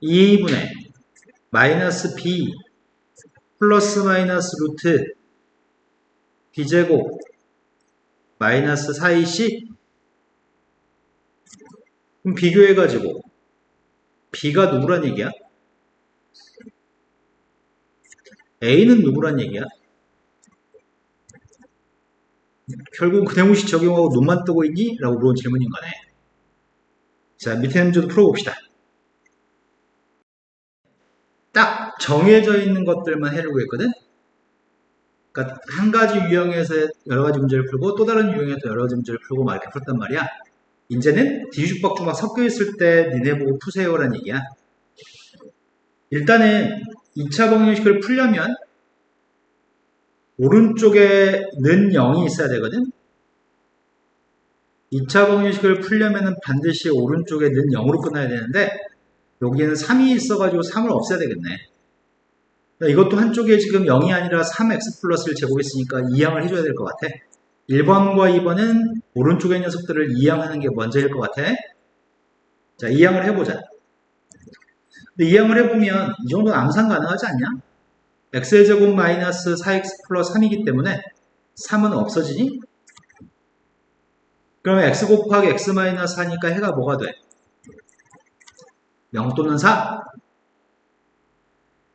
2분의 마이너스 B 플러스 마이너스 루트 B제곱 마이너스 4AC 그럼 비교해가지고 B가 누구란 얘기야? A는 누구란 얘기야? 결국 그대무시 적용하고 눈만 뜨고 있니? 라고 물어본 질문인 거네. 자, 밑에 문제도 풀어봅시다. 딱 정해져 있는 것들만 해려고 했거든? 그러니까 한 가지 유형에서 여러 가지 문제를 풀고 또 다른 유형에서 여러 가지 문제를 풀고 막 이렇게 풀었단 말이야. 이제는 뒤죽박죽 막 섞여 있을 때 니네 보고 푸세요라는 얘기야. 일단은 2차 방정식을 풀려면 오른쪽에 는 0이 있어야 되거든. 2차 방정식을 풀려면 반드시 오른쪽에 는 0으로 끝나야 되는데 여기에는 3이 있어가지고 3을 없애야 되겠네. 이것도 한쪽에 지금 0이 아니라 3x 플러스를 제곱했으니까 이항을 해줘야 될 것 같아. 1번과 2번은 오른쪽의 녀석들을 이항하는 게 먼저일 것 같아. 자, 이항을 해보자. 근데 이항을 해보면 이 정도는 암산 가능하지 않냐? x의 제곱 마이너스 4x 플러스 3이기 때문에 3은 없어지니? 그러면 x 곱하기 x 마이너스 4니까 해가 뭐가 돼? 0 또는 4?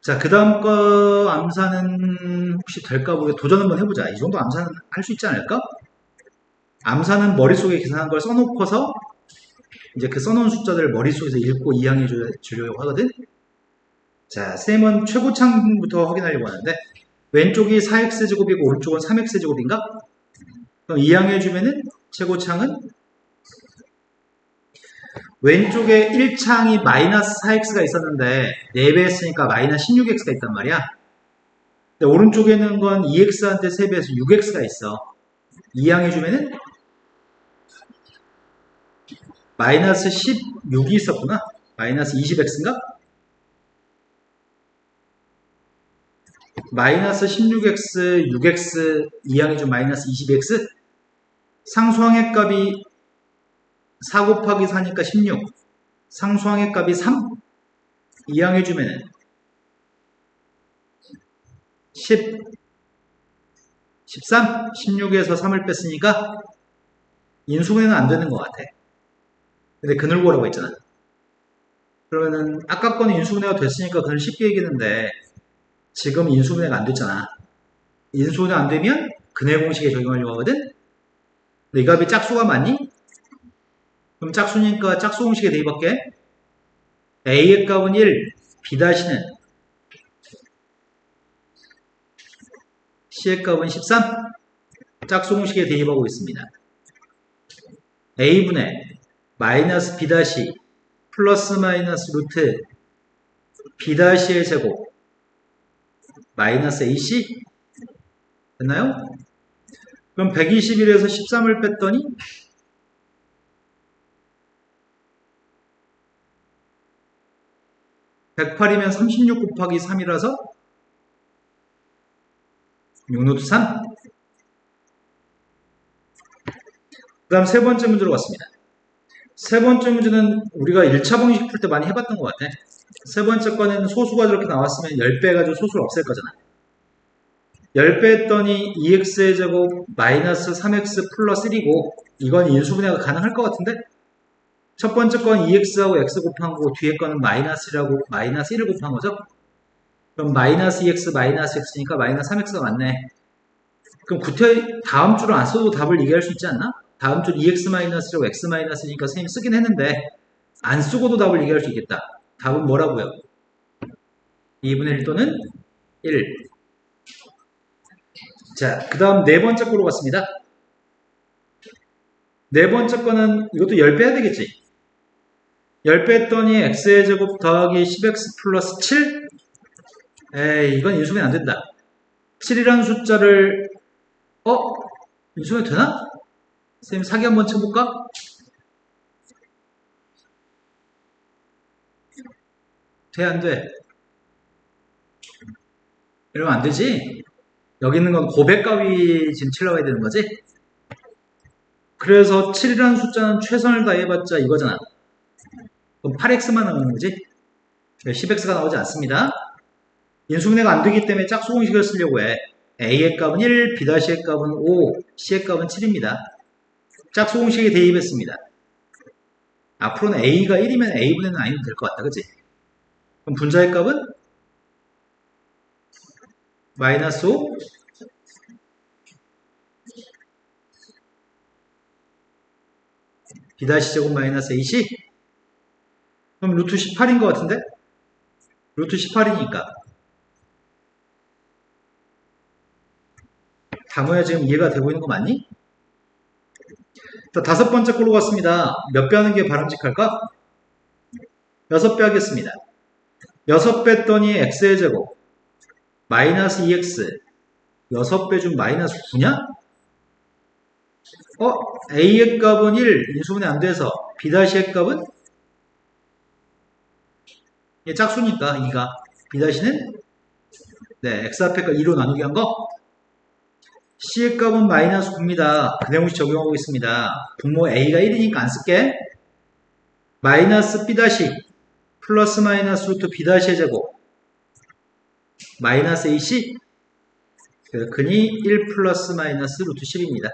자, 그 다음 거 암산은 혹시 될까? 우리 도전 한번 해보자. 이 정도 암산은 할 수 있지 않을까? 암산은 머릿속에 계산한 걸 써놓고서 이제 그 써놓은 숫자들을 머릿속에서 읽고 이항해 주려고 하거든? 자, 쌤은 최고창부터 확인하려고 하는데 왼쪽이 4x제곱이고 오른쪽은 3x제곱인가? 그럼 이항해주면은 최고창은 왼쪽에 1창이 마이너스 4x가 있었는데 4배 했으니까 마이너스 16x가 있단 말이야. 근데 오른쪽에 있는 건 2x한테 3배해서 6x가 있어. 이항해주면은 마이너스 16이 있었구나. 마이너스 20x인가? 마이너스 16x, 6x 이항해준 마이너스 22x? 상수항의 값이 4 곱하기 4니까 16. 상수항의 값이 3. 이항해주면은 10, 13, 16에서 3을 뺐으니까 인수분해는 안 되는 것 같아. 근데 그늘고라고 했잖아. 그러면은 아까 거는 인수분해가 됐으니까 그걸 쉽게 얘기했는데 지금 인수분해가 안 됐잖아. 인수분해 안 되면 근해 공식에 적용하려고 하거든. 근데 이 값이 짝수가 맞니? 그럼 짝수니까 짝수 공식에 대입할게. A의 값은 1, B-는 C의 값은 13. 짝수 공식에 대입하고 있습니다. A분의 마이너스 B- 플러스 마이너스 루트 B-의 제곱 마이너스 AC 됐나요? 그럼 121에서 13을 뺐더니 108이면 36 곱하기 3이라서 6루트 3. 그 다음 세 번째 문제로 갔습니다. 세 번째 문제는 우리가 1차 방식 풀 때 많이 해봤던 것 같아. 세 번째 거는 소수가 저렇게 나왔으면 10배 해가지고 소수를 없앨 거잖아. 10배 했더니 2x의 제곱 마이너스 3x 플러스 1이고 이건 인수분해가 가능할 것 같은데? 첫 번째 건 2x하고 x 곱한 거고 뒤에 거는 마이너스라고 마이너스 1을 곱한 거죠? 그럼 마이너스 2x 마이너스 x니까 마이너스 3x가 맞네. 그럼 구태 다음 줄을 안 써도 답을 얘기할 수 있지 않나? 다음 줄 2x 마이너스라고 x 마이너스니까 선생님이 쓰긴 했는데 안 쓰고도 답을 얘기할 수 있겠다. 답은 뭐라고요? 2분의 1 또는 1. 자, 그 다음 네 번째 거로 갔습니다. 네 번째 거는 이것도 10배 해야 되겠지? 10배 했더니 x의 제곱 더하기 10x 플러스 7? 에이, 이건 인수분해 안 된다. 7이라는 숫자를 인수분해 되나? 선생님 사기 한번 쳐볼까? 돼, 안 돼? 이러면 안 되지? 여기 있는 건 고백값이 지금 7 나와야 되는 거지? 그래서 7이라는 숫자는 최선을 다해봤자 이거잖아. 그럼 8x만 나오는 거지? 10x가 나오지 않습니다. 인수분해가 안 되기 때문에 짝수 공식을 쓰려고 해. A의 값은 1, B-의 값은 5, C의 값은 7입니다. 짝수 공식에 대입했습니다. 앞으로는 a가 1이면 a분의 는 아니면 될 것 같다. 그치? 그럼 분자의 값은 마이너스 5 b-제곱 마이너스 ac. 그럼 루트 18인 것 같은데? 루트 18이니까 단어야 지금 이해가 되고 있는 거 맞니? 자, 다섯 번째 걸로 갔습니다. 몇 배 하는 게 바람직할까? 6배 하겠습니다. 6배 했더니 x의 제곱 마이너스 2x 6배 중 마이너스 9냐? a의 값은 1 인수분해 안 돼서 b-의 값은 얘 짝수니까 2가 b-는 네 x 앞에 값 2로 나누기 한 거 c의 값은 마이너스 9입니다. 그 내용식 적용하고 있습니다. 분모 a가 1이니까 안 쓸게. 마이너스 b- 플러스 마이너스 루트 b-의 제곱 마이너스 ac 그니 1 플러스 마이너스 루트 10입니다.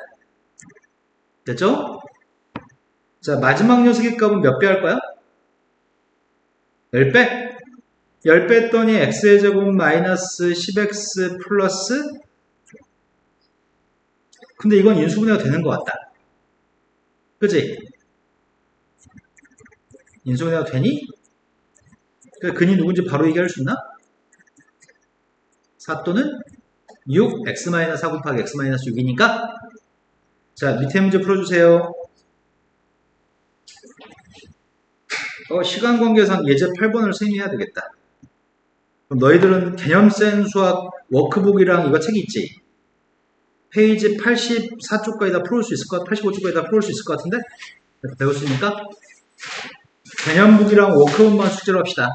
됐죠? 자, 마지막 녀석의 값은 몇 배 할 거야? 10배? 10배 했더니 x의 제곱 마이너스 10x 플러스 근데 이건 인수분해가 되는 것 같다. 그치? 인수분해가 되니? 근이 누군지 바로 얘기할 수 있나? 4 또는 6 x-4 곱하기 x-6이니까 자 밑에 문제 풀어주세요. 시간 관계상 예제 8번을 생략해야 되겠다. 그럼 너희들은 개념센 수학 워크북이랑 이거 책이 있지? 페이지 84쪽까지 다 풀을 수 있을 것 같아? 85쪽까지 다 풀을 수 있을 것 같은데? 배웠습니까? 개념북이랑 워크북만 숙제로 합시다.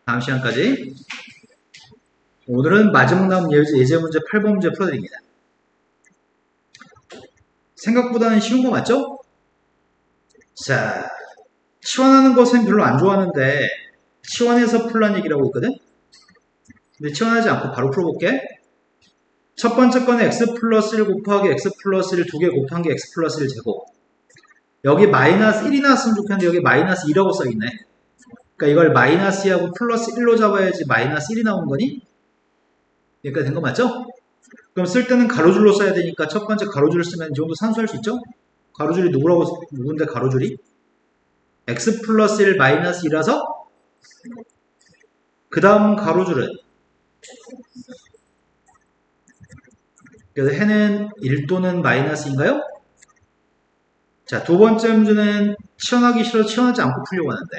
다음 시간까지. 오늘은 마지막 남은 예제 문제 8번 문제 풀어드립니다. 생각보다는 쉬운 거 맞죠? 자, 치환하는 것은 별로 안 좋아하는데 치환해서 풀란 얘기라고 있거든? 근데 치환하지 않고 바로 풀어볼게. 첫 번째 거는 x 플러스 1 곱하기 x 플러스 1 두 개 곱한 게 x 플러스 1 제곱. 여기 마이너스 1이 나왔으면 좋겠는데 여기 마이너스 2라고 써있네. 그러니까 이걸 마이너스 2하고 플러스 1로 잡아야지 마이너스 1이 나오는 거니? 여기까지 된 거 맞죠? 그럼 쓸 때는 가로줄로 써야 되니까 첫 번째 가로줄을 쓰면 이 정도 산수할 수 있죠? 가로줄이 누군데 가로줄이? x 플러스 1 마이너스 2라서 그 다음 가로줄은 그래서 해는 1 또는 마이너스인가요? 자, 두 번째 문제는 치환하기 싫어서 치환하지 않고 풀려고 하는데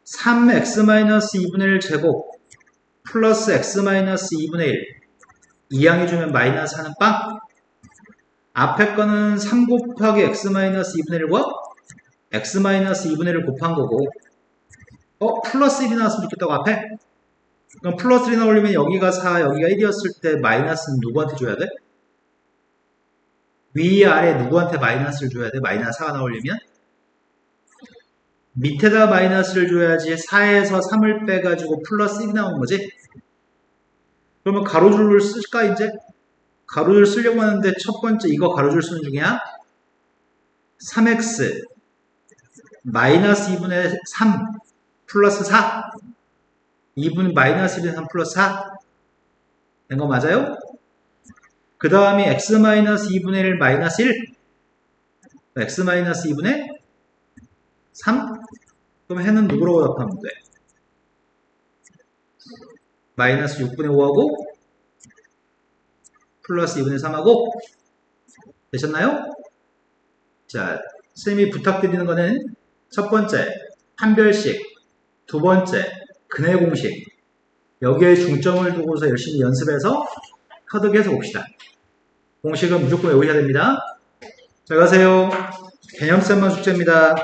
3x-2분의 1 제곱 플러스 x-2분의 1 이항해주면 마이너스 하는 빵 앞에 거는 3 곱하기 x-2분의 1과 x-2분의 1을 곱한 거고 플러스 1이 나왔으면 좋겠다고 앞에? 그럼 플러스 1이 나오려면 여기가 4, 여기가 1이었을 때 마이너스는 누구한테 줘야 돼? 위, 아래 누구한테 마이너스를 줘야 돼? 마이너스 4가 나오려면? 밑에다 마이너스를 줘야지 4에서 3을 빼가지고 플러스 1이 나오는 거지? 그러면 가로줄을 쓸까 이제? 가로줄 쓰려고 하는데 첫 번째 이거 가로줄 쓰는 중이야? 3x 마이너스 2분의 3 플러스 4 2분 마이너스 1분의 3 플러스 4 된 거 맞아요? 그 다음에 x 마이너스 2분의 1 마이너스 1 x 마이너스 2분의 3 그럼 해는 누구라고 답하면 돼? 마이너스 6분의 5하고 플러스 2분의 3하고 되셨나요? 자, 쌤이 부탁드리는 거는 첫 번째 판별식, 두 번째 근해 공식 여기에 중점을 두고서 열심히 연습해서 터득해서 봅시다. 공식은 무조건 외우셔야 됩니다. 잘 가세요. 개념쌤만 숙제입니다.